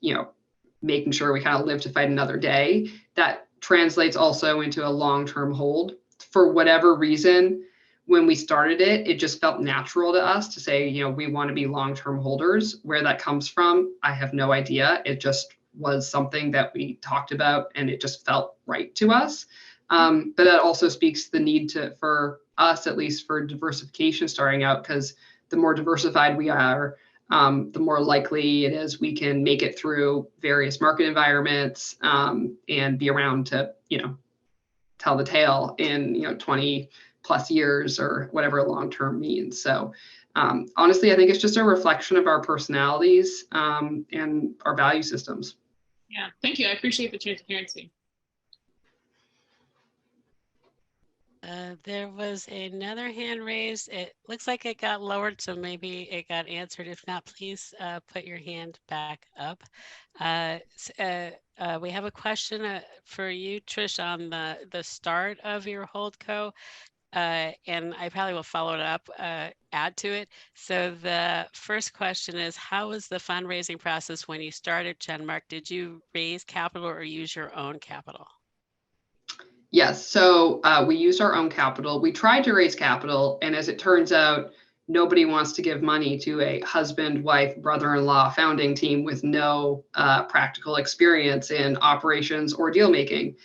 making sure we kind of live to fight another day. That translates also into a long-term hold. For whatever reason, when we started it, it just felt natural to us to say, we want to be long-term holders. Where that comes from, I have no idea. It just was something that we talked about, and it just felt right to us. But that also speaks to the need for us, at least for diversification starting out, because the more diversified we are, the more likely it is we can make it through various market environments, and be around to, tell the tale in, 20 plus years or whatever long-term means. So honestly, I think it's just a reflection of our personalities and our value systems. Yeah, thank you. I appreciate the transparency. There was another hand raised. It looks like it got lowered, so maybe it got answered. If not, please put your hand back up. We have a question for you, Trish, on the start of your HoldCo. And I probably will follow it up, add to it. So the first question is, how was the fundraising process when you started Chenmark? Did you raise capital or use your own capital? Yes, so we used our own capital. We tried to raise capital, and as it turns out, nobody wants to give money to a husband, wife, brother-in-law founding team with no practical experience in operations or deal making.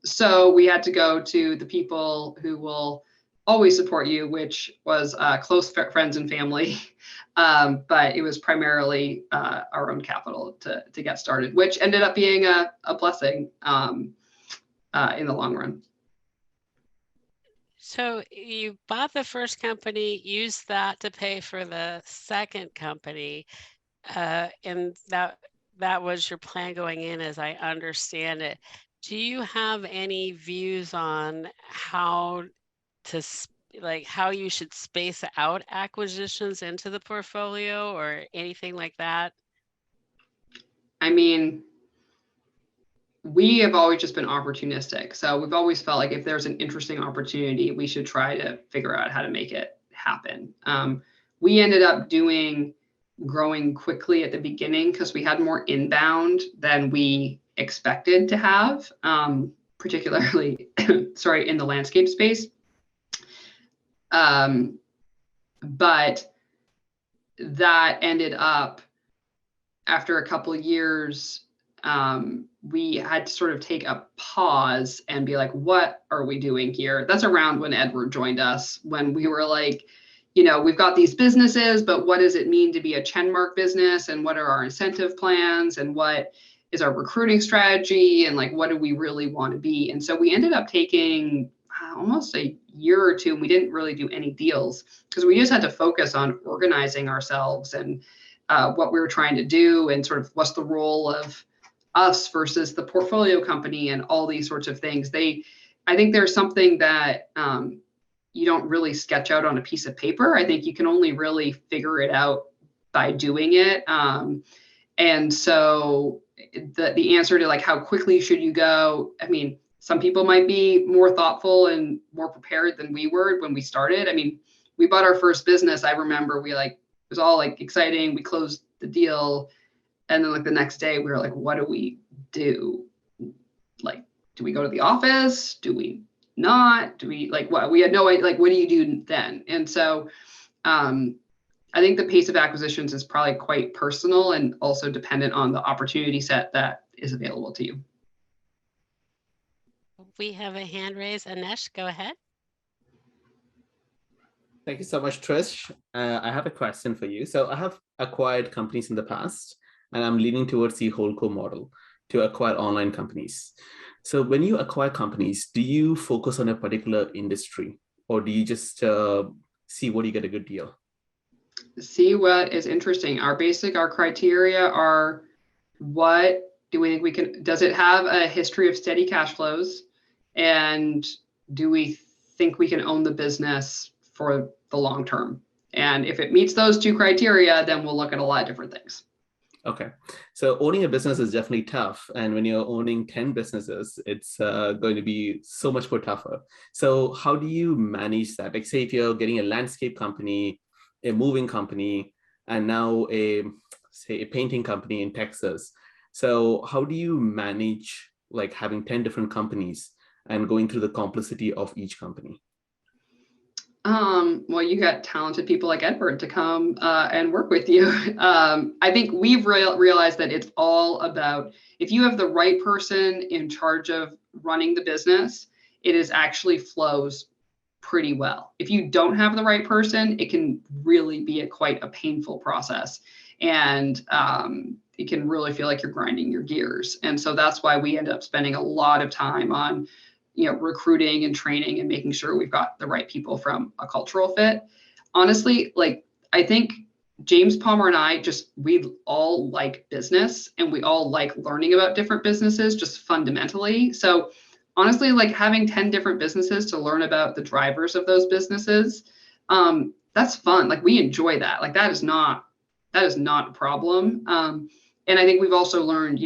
So we had to go to the people who will always support you, which was close friends and family. But it was primarily our own capital to get started, which ended up being a blessing. In the long run. So you bought the first company, used that to pay for the second company, and that was your plan going in, as I understand it. Do you have any views on how to how you should space out acquisitions into the portfolio or anything like that? I mean, we have always just been opportunistic. So we've always felt like if there's an interesting opportunity, we should try to figure out how to make it happen. We ended up growing quickly at the beginning because we had more inbound than we expected to have, particularly, sorry, in the landscape space. But that ended up, after a couple of years, we had to sort of take a pause and be like, what are we doing here? That's around when Edward joined us, when we were like, we've got these businesses, but what does it mean to be a Chenmark business? And what are our incentive plans? And what is our recruiting strategy? And like, what do we really want to be? And so we ended up taking almost a year or two, and we didn't really do any deals because we just had to focus on organizing ourselves and what we were trying to do and sort of what's the role of us versus the portfolio company and all these sorts of things. I think there's something that you don't really sketch out on a piece of paper. I think you can only really figure it out by doing it. And so the answer to like, how quickly should you go? I mean, some people might be more thoughtful and more prepared than we were when we started. I mean, we bought our first business. I remember it was all like exciting. We closed the deal. And then like the next day we were like, what do we do? Like, do we go to the office? Do we not? Do we like what? We had no idea, like, what do you do then? And so I think the pace of acquisitions is probably quite personal and also dependent on the opportunity set that is available to you. We have a hand raised. Anesh, go ahead. Thank you so much, Trish. I have a question for you. So I have acquired companies in the past, and I'm leaning towards the HoldCo model to acquire online companies. So when you acquire companies, do you focus on a particular industry, or do you just see what you get a good deal? See what is interesting. Our criteria are, what do we think we can, does it have a history of steady cash flows? And do we think we can own the business for the long term? And if it meets those two criteria, then we'll look at a lot of different things. Okay. So owning a business is definitely tough. And when you're owning 10 businesses, it's going to be so much more tougher. So how do you manage that? Like, say if you're getting a landscape company, a moving company, and now a painting company in Texas. So how do you manage like having 10 different companies and going through the complexity of each company? Well, you got talented people like Edward to come and work with you. I think we've realized that it's all about, if you have the right person in charge of running the business, it is actually flows pretty well. If you don't have the right person, it can really be quite a painful process. And it can really feel like you're grinding your gears. And so that's why we end up spending a lot of time on recruiting and training and making sure we've got the right people from a cultural fit. Honestly, like, I think James Palmer and I we all like business and we all like learning about different businesses just fundamentally. So honestly, like having 10 different businesses to learn about the drivers of those businesses, that's fun. Like we enjoy that. Like that is not a problem. And I think we've also learned,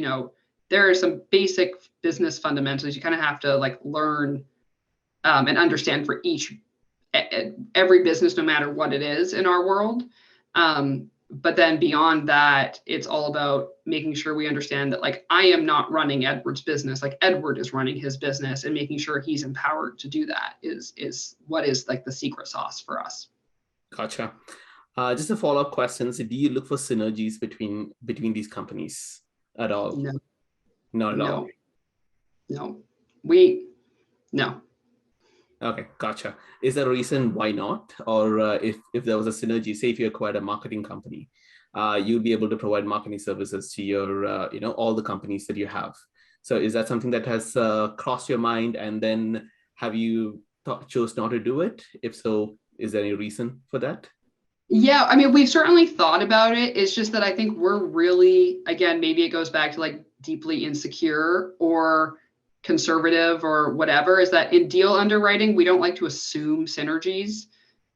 there are some basic business fundamentals you kind of have to like learn and understand for every business, no matter what it is in our world. But then beyond that, it's all about making sure we understand that like I am not running Edward's business, like Edward is running his business, and making sure he's empowered to do that is what is like the secret sauce for us. Gotcha. Just a follow-up question. So do you look for synergies between these companies at all? No. Not at all. No. No. Okay, gotcha. Is there a reason why not? Or if there was a synergy, say if you acquired a marketing company, you'd be able to provide marketing services to your, all the companies that you have. So is that something that has crossed your mind, and then have you chose not to do it? If so, is there any reason for that? Yeah, I mean, we've certainly thought about it. It's just that I think we're really, again, maybe it goes back to like deeply insecure or conservative or whatever, is that in deal underwriting, we don't like to assume synergies.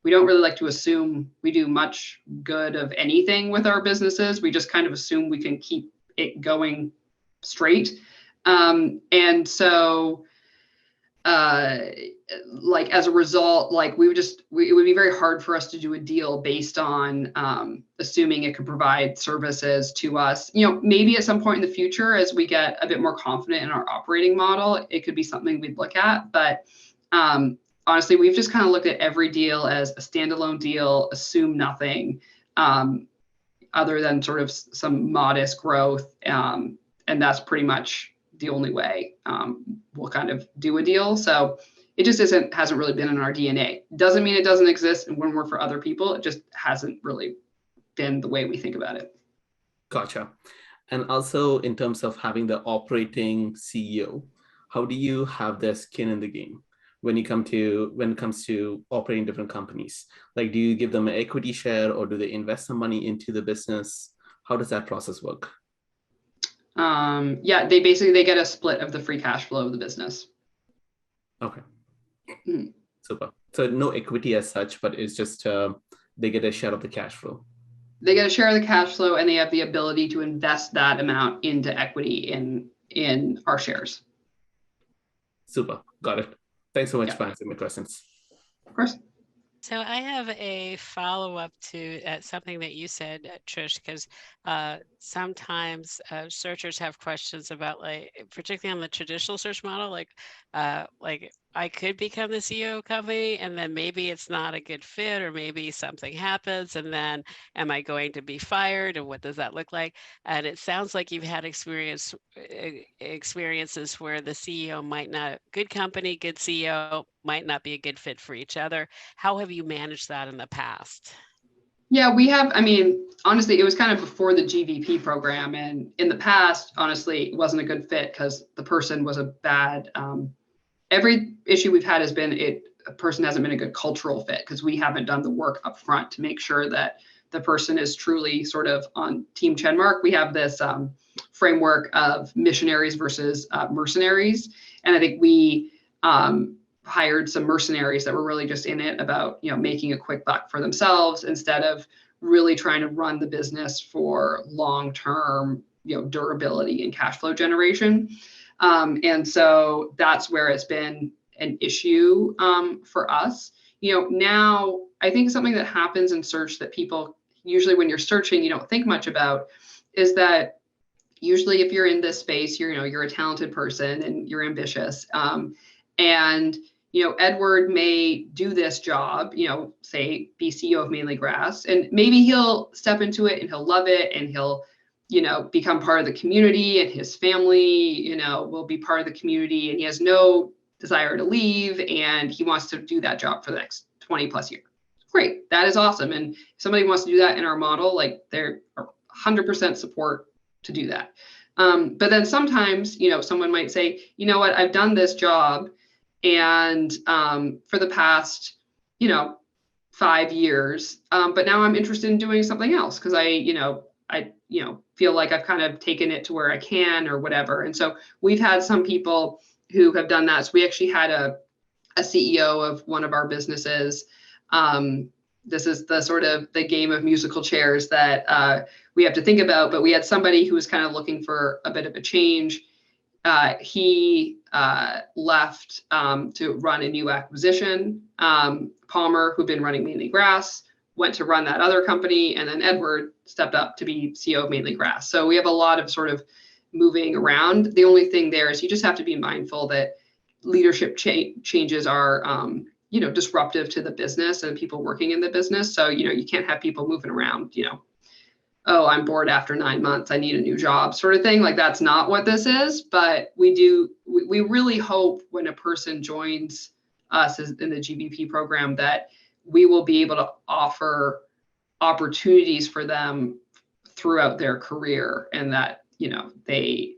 We don't really like to assume we do much good of anything with our businesses. We just kind of assume we can keep it going straight. And so, like as a result, like it would be very hard for us to do a deal based on assuming it could provide services to us. Maybe at some point in the future, as we get a bit more confident in our operating model, it could be something we'd look at. But honestly, we've just kind of looked at every deal as a standalone deal, assume nothing other than sort of some modest growth. And that's pretty much the only way we'll kind of do a deal. So it just hasn't really been in our DNA. Doesn't mean it doesn't exist and wouldn't work for other people. It just hasn't really been the way we think about it. Gotcha. And also in terms of having the operating CEO, how do you have their skin in the game when it comes to operating different companies? Like, do you give them an equity share, or do they invest some money into the business? How does that process work? Yeah, they get a split of the free cash flow of the business. Okay. Super. So no equity as such, but it's just they get a share of the cash flow. They get a share of the cash flow, and they have the ability to invest that amount into equity in our shares. Super. Got it. Thanks so much for answering my questions. Of course. So I have a follow-up to something that you said, Trish, because sometimes searchers have questions about, like, particularly on the traditional search model, like I could become the CEO of a company and then maybe it's not a good fit, or maybe something happens and then am I going to be fired, and what does that look like? And it sounds like you've had experiences where the CEO might not, good company, good CEO might not be a good fit for each other. How have you managed that in the past? Yeah, we have. I mean, honestly, it was kind of before the GVP program. And in the past, honestly, it wasn't a good fit because the person was a bad, every issue we've had has been a person hasn't been a good cultural fit because we haven't done the work up front to make sure that the person is truly sort of on Team Chenmark. We have this framework of missionaries versus mercenaries. And I think we hired some mercenaries that were really just in it about, making a quick buck for themselves instead of really trying to run the business for long-term, durability and cash flow generation. And so that's where it's been an issue for us. Now I think something that happens in search that people usually, when you're searching, you don't think much about, is that usually if you're in this space, you're a talented person and you're ambitious. And Edward may do this job, say be CEO of Mainly Grass, and maybe he'll step into it and he'll love it and he'll, become part of the community, and his family, will be part of the community, and he has no desire to leave and he wants to do that job for the next 20 plus years. Great. That is awesome. And if somebody wants to do that in our model, like they're 100% support to do that. But then sometimes, someone might say, you know what, I've done this job and for the past, 5 years, but now I'm interested in doing something else because I feel like I've kind of taken it to where I can or whatever. And so we've had some people who have done that. So we actually had a CEO of one of our businesses. This is the sort of the game of musical chairs that we have to think about, but we had somebody who was kind of looking for a bit of a change. He left to run a new acquisition. Palmer, who'd been running Mainly Grass, went to run that other company, and then Edward stepped up to be CEO of Mainly Grass. So we have a lot of sort of moving around. The only thing there is you just have to be mindful that leadership changes are disruptive to the business and people working in the business. So you can't have people moving around, oh, I'm bored after 9 months, I need a new job sort of thing. Like, that's not what this is. But we really hope when a person joins us in the GVP program that we will be able to offer opportunities for them throughout their career, and that they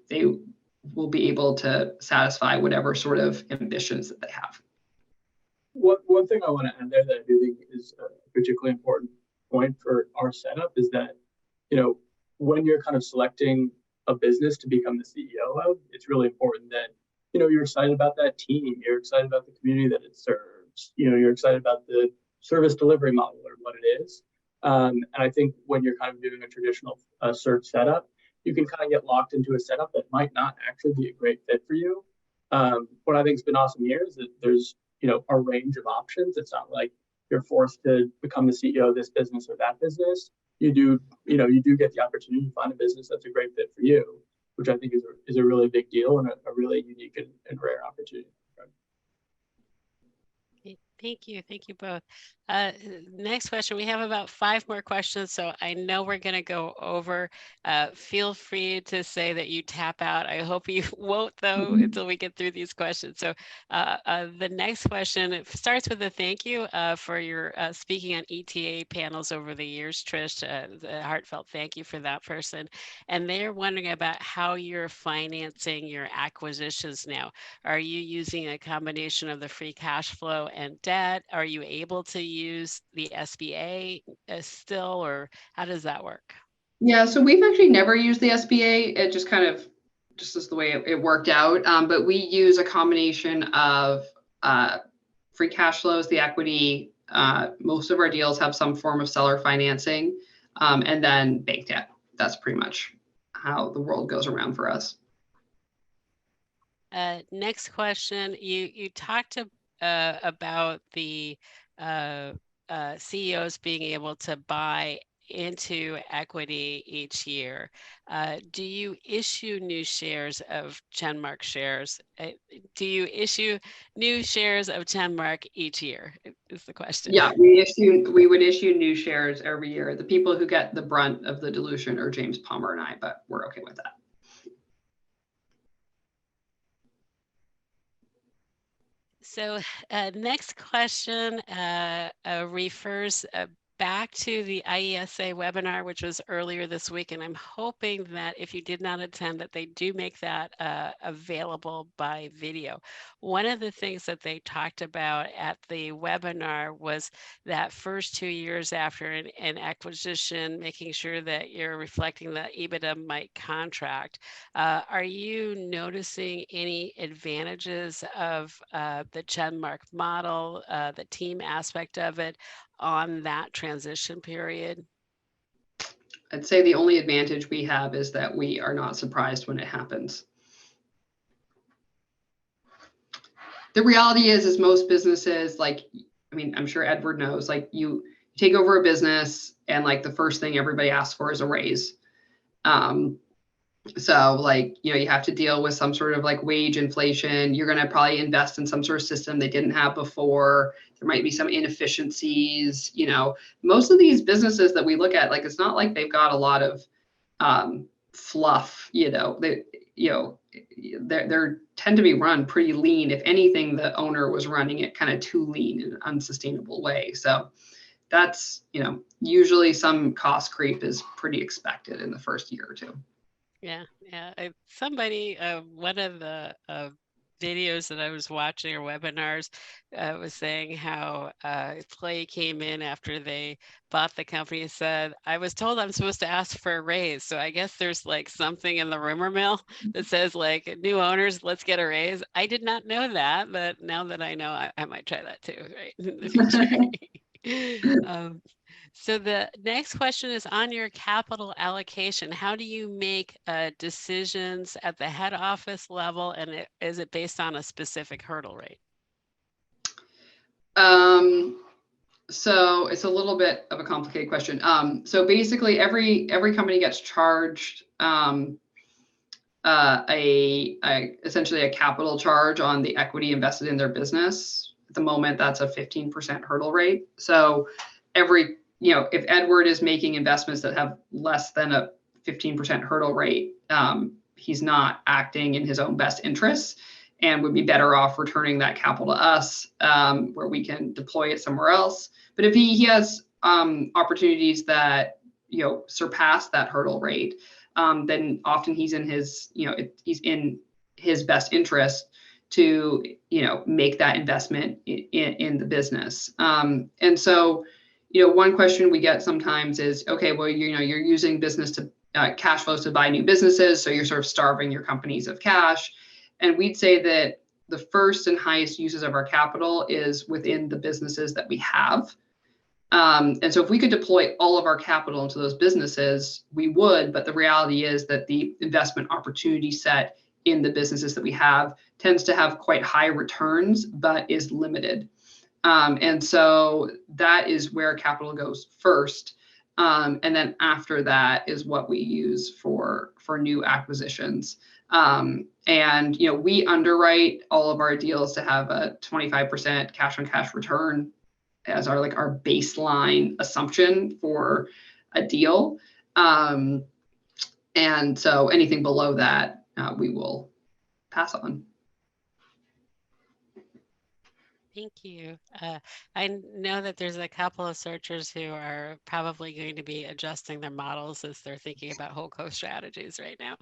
will be able to satisfy whatever sort of ambitions that they have. One thing I want to add there that I do think is a particularly important point for our setup is that, when you're kind of selecting a business to become the CEO of, it's really important that, you're excited about that team, you're excited about the community that it serves, you're excited about the service delivery model or what it is. And I think when you're kind of doing a traditional search setup, you can kind of get locked into a setup that might not actually be a great fit for you. What I think has been awesome here is that there's a range of options. It's not like you're forced to become the CEO of this business or that business. You do get the opportunity to find a business that's a great fit for you, which I think is a really big deal and a really unique and rare opportunity. Thank you both. Next question. We have about 5 more questions, so I know we're going to go over. Feel free to say that you tap out. I hope you won't, though, until we get through these questions. So the next question starts with a thank you for your speaking on ETA panels over the years, Trish. A heartfelt thank you for that person. And they're wondering about how you're financing your acquisitions now. Are you using a combination of the free cash flow and debt? Are you able to use the SBA still, or how does that work? Yeah, so we've actually never used the SBA. It just is the way it worked out. But we use a combination of free cash flows, the equity. Most of our deals have some form of seller financing, and then bank debt. That's pretty much how the world goes around for us. Next question. You talked about the CEOs being able to buy into equity each year. Do you issue new shares of Chenmark shares? Do you issue new shares of Chenmark each year is the question. Yeah, we would issue new shares every year. The people who get the brunt of the dilution are James Palmer and I, but we're okay with that. So next question refers back to the IESA webinar, which was earlier this week. And I'm hoping that if you did not attend, that they do make that available by video. One of the things that they talked about at the webinar was that first 2 years after an acquisition, making sure that you're reflecting the EBITDA might contract. Are you noticing any advantages of the Chenmark model, the team aspect of it, on that transition period? I'd say the only advantage we have is that we are not surprised when it happens. The reality is most businesses, I'm sure Edward knows, you take over a business and the first thing everybody asks for is a raise. So you have to deal with some sort of wage inflation. You're going to probably invest in some sort of system they didn't have before. There might be some inefficiencies. Most of these businesses that we look at, it's not like they've got a lot of fluff. They tend to be run pretty lean. If anything, the owner was running it kind of too lean in an unsustainable way. So that's usually some cost creep is pretty expected in the first year or two. Yeah. Somebody, one of the videos that I was watching or webinars was saying how Clay came in after they bought the company and said, I was told I'm supposed to ask for a raise. So I guess there's like something in the rumor mill that says like new owners, let's get a raise. I did not know that, but now that I know, I might try that too, right, in the future. So the next question is on your capital allocation. How do you make decisions at the head office level, and is it based on a specific hurdle rate? So it's a little bit of a complicated question. So basically, every company gets charged essentially a capital charge on the equity invested in their business. At the moment, that's a 15% hurdle rate. So if Edward is making investments that have less than a 15% hurdle rate, he's not acting in his own best interests and would be better off returning that capital to us, where we can deploy it somewhere else. But if he has opportunities that surpass that hurdle rate, then often he's in his best interest to make that investment in the business. And so one question we get sometimes is, okay, well, you're using business to cash flows to buy new businesses, so you're sort of starving your companies of cash. And we'd say that the first and highest uses of our capital is within the businesses that we have. And so if we could deploy all of our capital into those businesses, we would, but the reality is that the investment opportunity set in the businesses that we have tends to have quite high returns, but is limited. And so that is where capital goes first. And then after that is what we use for new acquisitions. And we underwrite all of our deals to have a 25% cash on cash return as our baseline assumption for a deal. And so anything below that, we will pass on. Thank you. I know that there's a couple of searchers who are probably going to be adjusting their models as they're thinking about HoldCo strategies right now.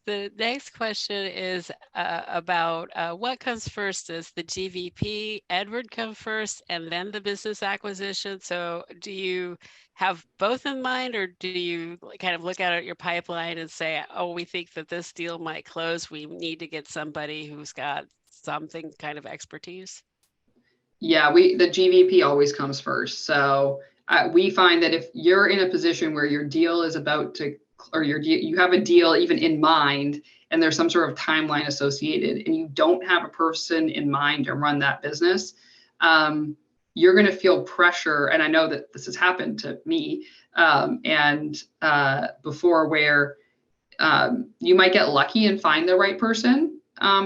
The next question is about what comes first. Does the GVP, Edward, come first and then the business acquisition? So do you have both in mind, or do you kind of look at your pipeline and say, oh, we think that this deal might close, we need to get somebody who's got something kind of expertise? Yeah, the GVP always comes first. So we find that if you're in a position where your deal is about to, or you have a deal even in mind, and there's some sort of timeline associated, and you don't have a person in mind to run that business, you're going to feel pressure. And I know that this has happened to me before, where you might get lucky and find the right person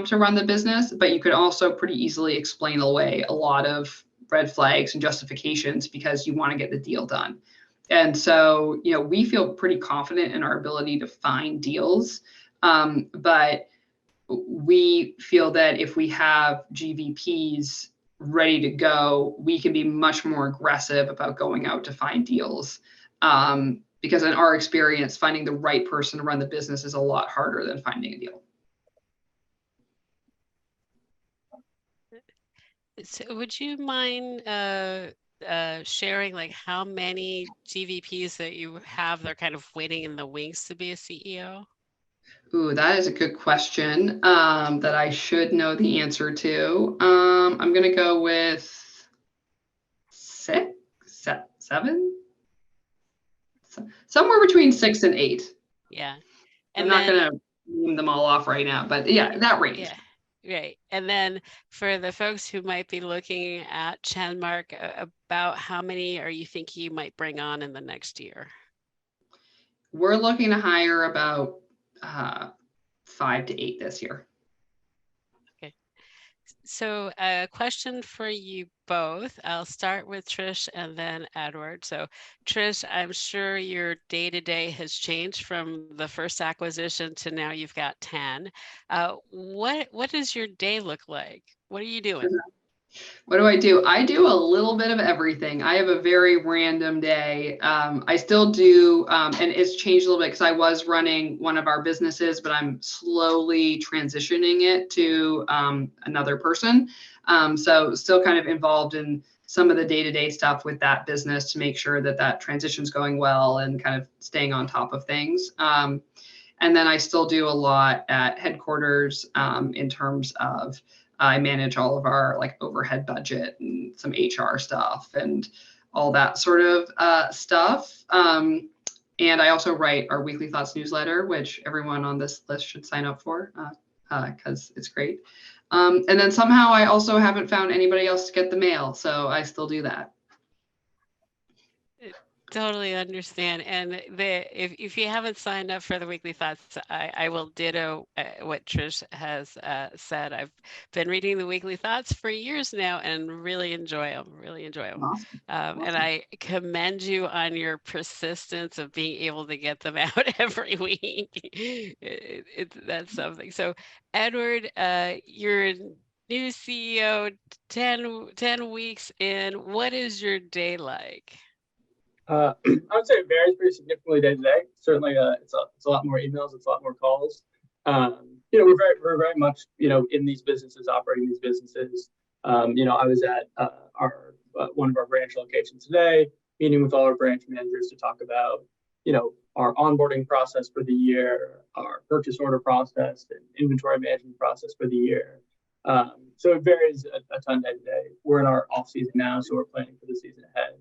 to run the business, but you could also pretty easily explain away a lot of red flags and justifications because you want to get the deal done. And so, we feel pretty confident in our ability to find deals, but we feel that if we have GVPs ready to go, we can be much more aggressive about going out to find deals. Because in our experience, finding the right person to run the business is a lot harder than finding a deal. So would you mind sharing like how many GVPs that you have that are kind of waiting in the wings to be a CEO? Ooh, that is a good question that I should know the answer to. I'm going to go with 6, 7, somewhere between 6 and 8. Yeah. And I'm not going to name them all off right now, but yeah, that range. Yeah. Right. And then for the folks who might be looking at Chenmark, about how many are you thinking you might bring on in the next year? We're looking to hire about 5 to 8 this year. Okay. So a question for you both. I'll start with Trish and then Edward. So Trish, I'm sure your day-to-day has changed from the first acquisition to now you've got 10. What does your day look like? What are you doing? What do? I do a little bit of everything. I have a very random day. I still do, and it's changed a little bit because I was running one of our businesses, but I'm slowly transitioning it to another person. So still kind of involved in some of the day-to-day stuff with that business to make sure that that transition's going well and kind of staying on top of things. And then I still do a lot at headquarters in terms of I manage all of our like overhead budget and some HR stuff and all that sort of stuff. And I also write our Weekly Thoughts newsletter, which everyone on this list should sign up for because it's great. And then somehow I also haven't found anybody else to get the mail, so I still do that. Totally understand. And if you haven't signed up for the Weekly Thoughts, I will ditto what Trish has said. I've been reading the Weekly Thoughts for years now and really enjoy them, Awesome. And I commend you on your persistence of being able to get them out every week. That's something. So Edward, you're new CEO, 10 weeks in. What is your day like? I would say it varies pretty significantly day to day. Certainly, it's a lot more emails, it's a lot more calls. We're very much in these businesses, operating these businesses. I was at our one of our branch locations today, meeting with all our branch managers to talk about our onboarding process for the year, our purchase order process, and inventory management process for the year. So it varies a ton day to day. We're in our off season now, so we're planning for the season ahead.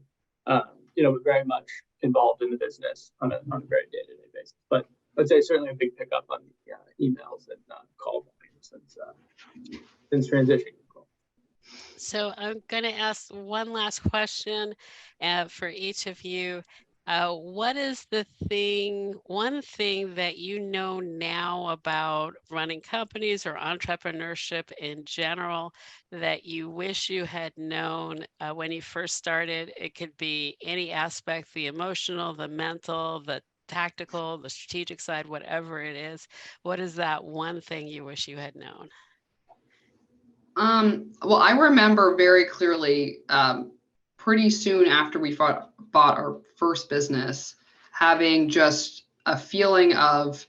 We're very much involved in the business on a very day-to-day basis. But I'd say certainly a big pickup on the emails and call volume since transitioning. So I'm going to ask one last question for each of you. What is one thing that you know now about running companies or entrepreneurship in general that you wish you had known when you first started? It could be any aspect, the emotional, the mental, the tactical, the strategic side, whatever it is. What is that one thing you wish you had known? Well, I remember very clearly pretty soon after we bought our first business, having just a feeling of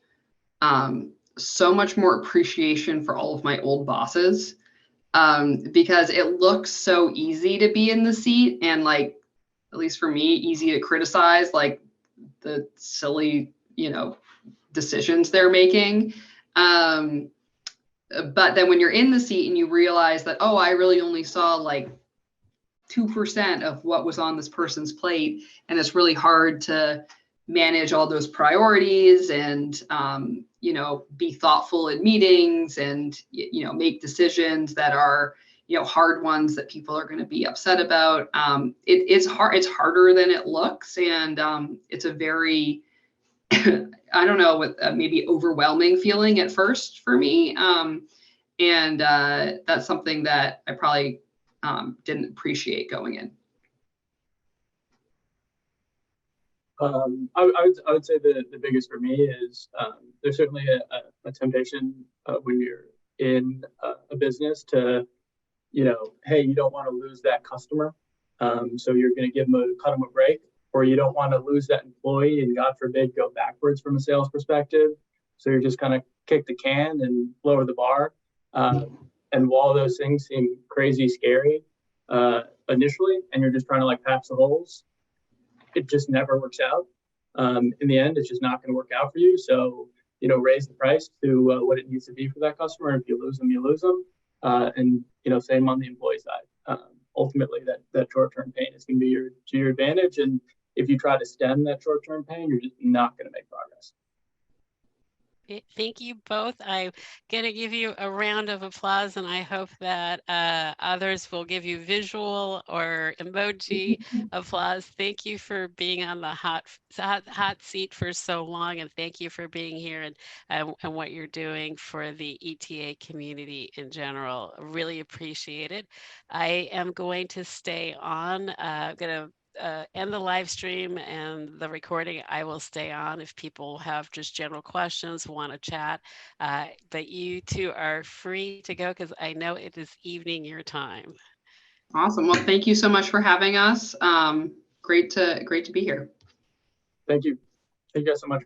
so much more appreciation for all of my old bosses because it looks so easy to be in the seat and like, at least for me, easy to criticize like the silly, decisions they're making. But then when you're in the seat and you realize that, oh, I really only saw like 2% of what was on this person's plate, and it's really hard to manage all those priorities and be thoughtful in meetings and make decisions that are hard ones that people are going to be upset about. It's hard. It's harder than it looks, and it's a very I don't know, with maybe overwhelming feeling at first for me. And that's something that I probably didn't appreciate going in. I would say the biggest for me is there's certainly a temptation when you're in a business to, hey, you don't want to lose that customer. So you're going to cut them a break, or you don't want to lose that employee and God forbid go backwards from a sales perspective. So you're just kind of kick the can and lower the bar. And while those things seem crazy scary initially, and you're just trying to like patch the holes, it just never works out. In the end, it's just not going to work out for you. So, raise the price to what it needs to be for that customer. If you lose them, you lose them. And, same on the employee side. Ultimately, that short-term pain is going to be to your advantage. And if you try to stem that short-term pain, you're just not going to make progress. Thank you both. I'm going to give you a round of applause, and I hope that others will give you visual or emoji applause. Thank you for being on the hot seat for so long, and thank you for being here and what you're doing for the ETA community in general. Really appreciate it. I am going to stay on. I'm going to end the live stream and the recording. I will stay on if people have just general questions, want to chat, but you two are free to go because I know it is evening your time. Awesome. Well, thank you so much for having us. Great to be here. Thank you. Thank you guys so much.